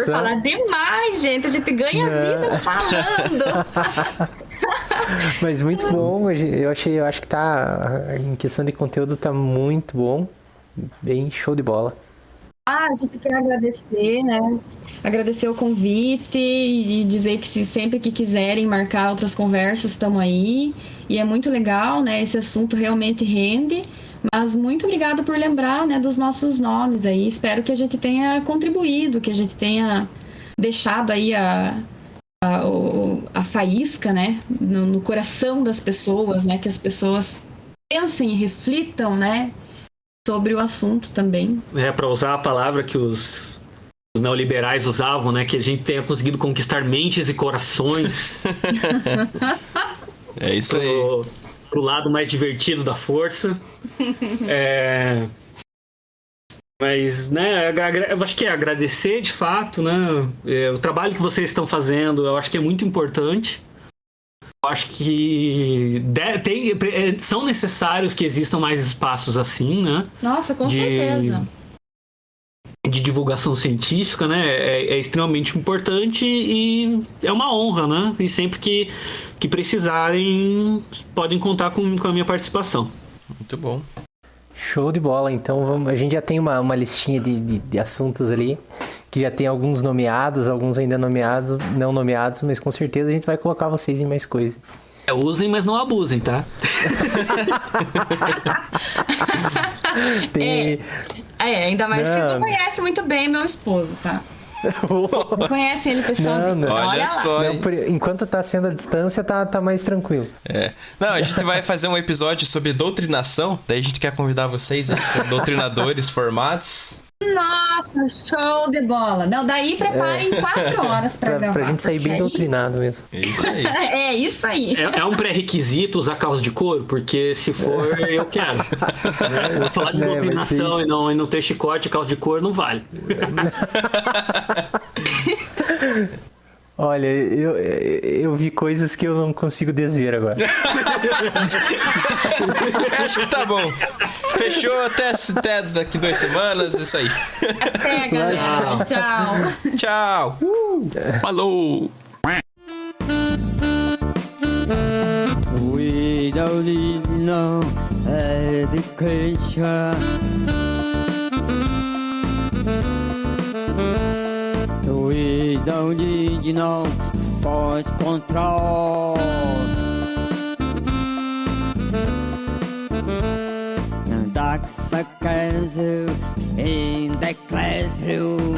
fala demais, gente, a gente ganha vida falando. Mas muito bom, eu acho que tá, em questão de conteúdo tá muito bom, bem show de bola. A gente quer agradecer, né? Agradecer o convite e dizer que sempre que quiserem marcar outras conversas, estamos aí. E é muito legal, né? Esse assunto realmente rende. Mas muito obrigada por lembrar, né, dos nossos nomes aí. Espero que a gente tenha contribuído, que a gente tenha deixado aí a faísca, né, no coração das pessoas, né? Que as pessoas pensem e reflitam, né, sobre o assunto também. Para usar a palavra que os neoliberais usavam, né? Que a gente tenha conseguido conquistar mentes e corações. É isso aí. pro lado mais divertido da força. Mas, né, eu acho que é agradecer de fato, né? O trabalho que vocês estão fazendo, eu acho que é muito importante. Eu acho que são necessários que existam mais espaços assim, né? Nossa, com certeza. De divulgação científica, né? É extremamente importante e é uma honra, né? E sempre que precisarem, podem contar com a minha participação. Muito bom. Show de bola, então a gente já tem uma listinha de assuntos ali, que já tem alguns nomeados, alguns ainda nomeados, não nomeados, mas com certeza a gente vai colocar vocês em mais coisas. Usem, mas não abusem, tá? Ainda mais se você não conhece muito bem meu esposo, tá? Não conhece ele pessoalmente. Não. Olha só. Enquanto tá sendo a distância, tá mais tranquilo. Não, a gente vai fazer um episódio sobre doutrinação. Daí a gente quer convidar vocês, que são doutrinadores formados. Nossa, show de bola. Não, daí preparem 4 horas pra gravar. Pra gente sair bem doutrinado mesmo. É isso aí. É isso aí. É um pré-requisito usar calça de couro, porque se for, eu quero. Né? Vou falar de doutrinação e não ter chicote e calça de couro não vale. Olha, eu vi coisas que eu não consigo desver agora. Acho que tá bom. Fechou até daqui 2 semanas, isso aí. Até, galera. Tchau. Tchau. Falou! We don't need no education. We don't need no force control. Dark sarcasm in the classroom.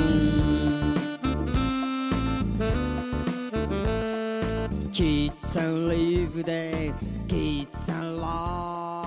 Kids and leave the kids alone.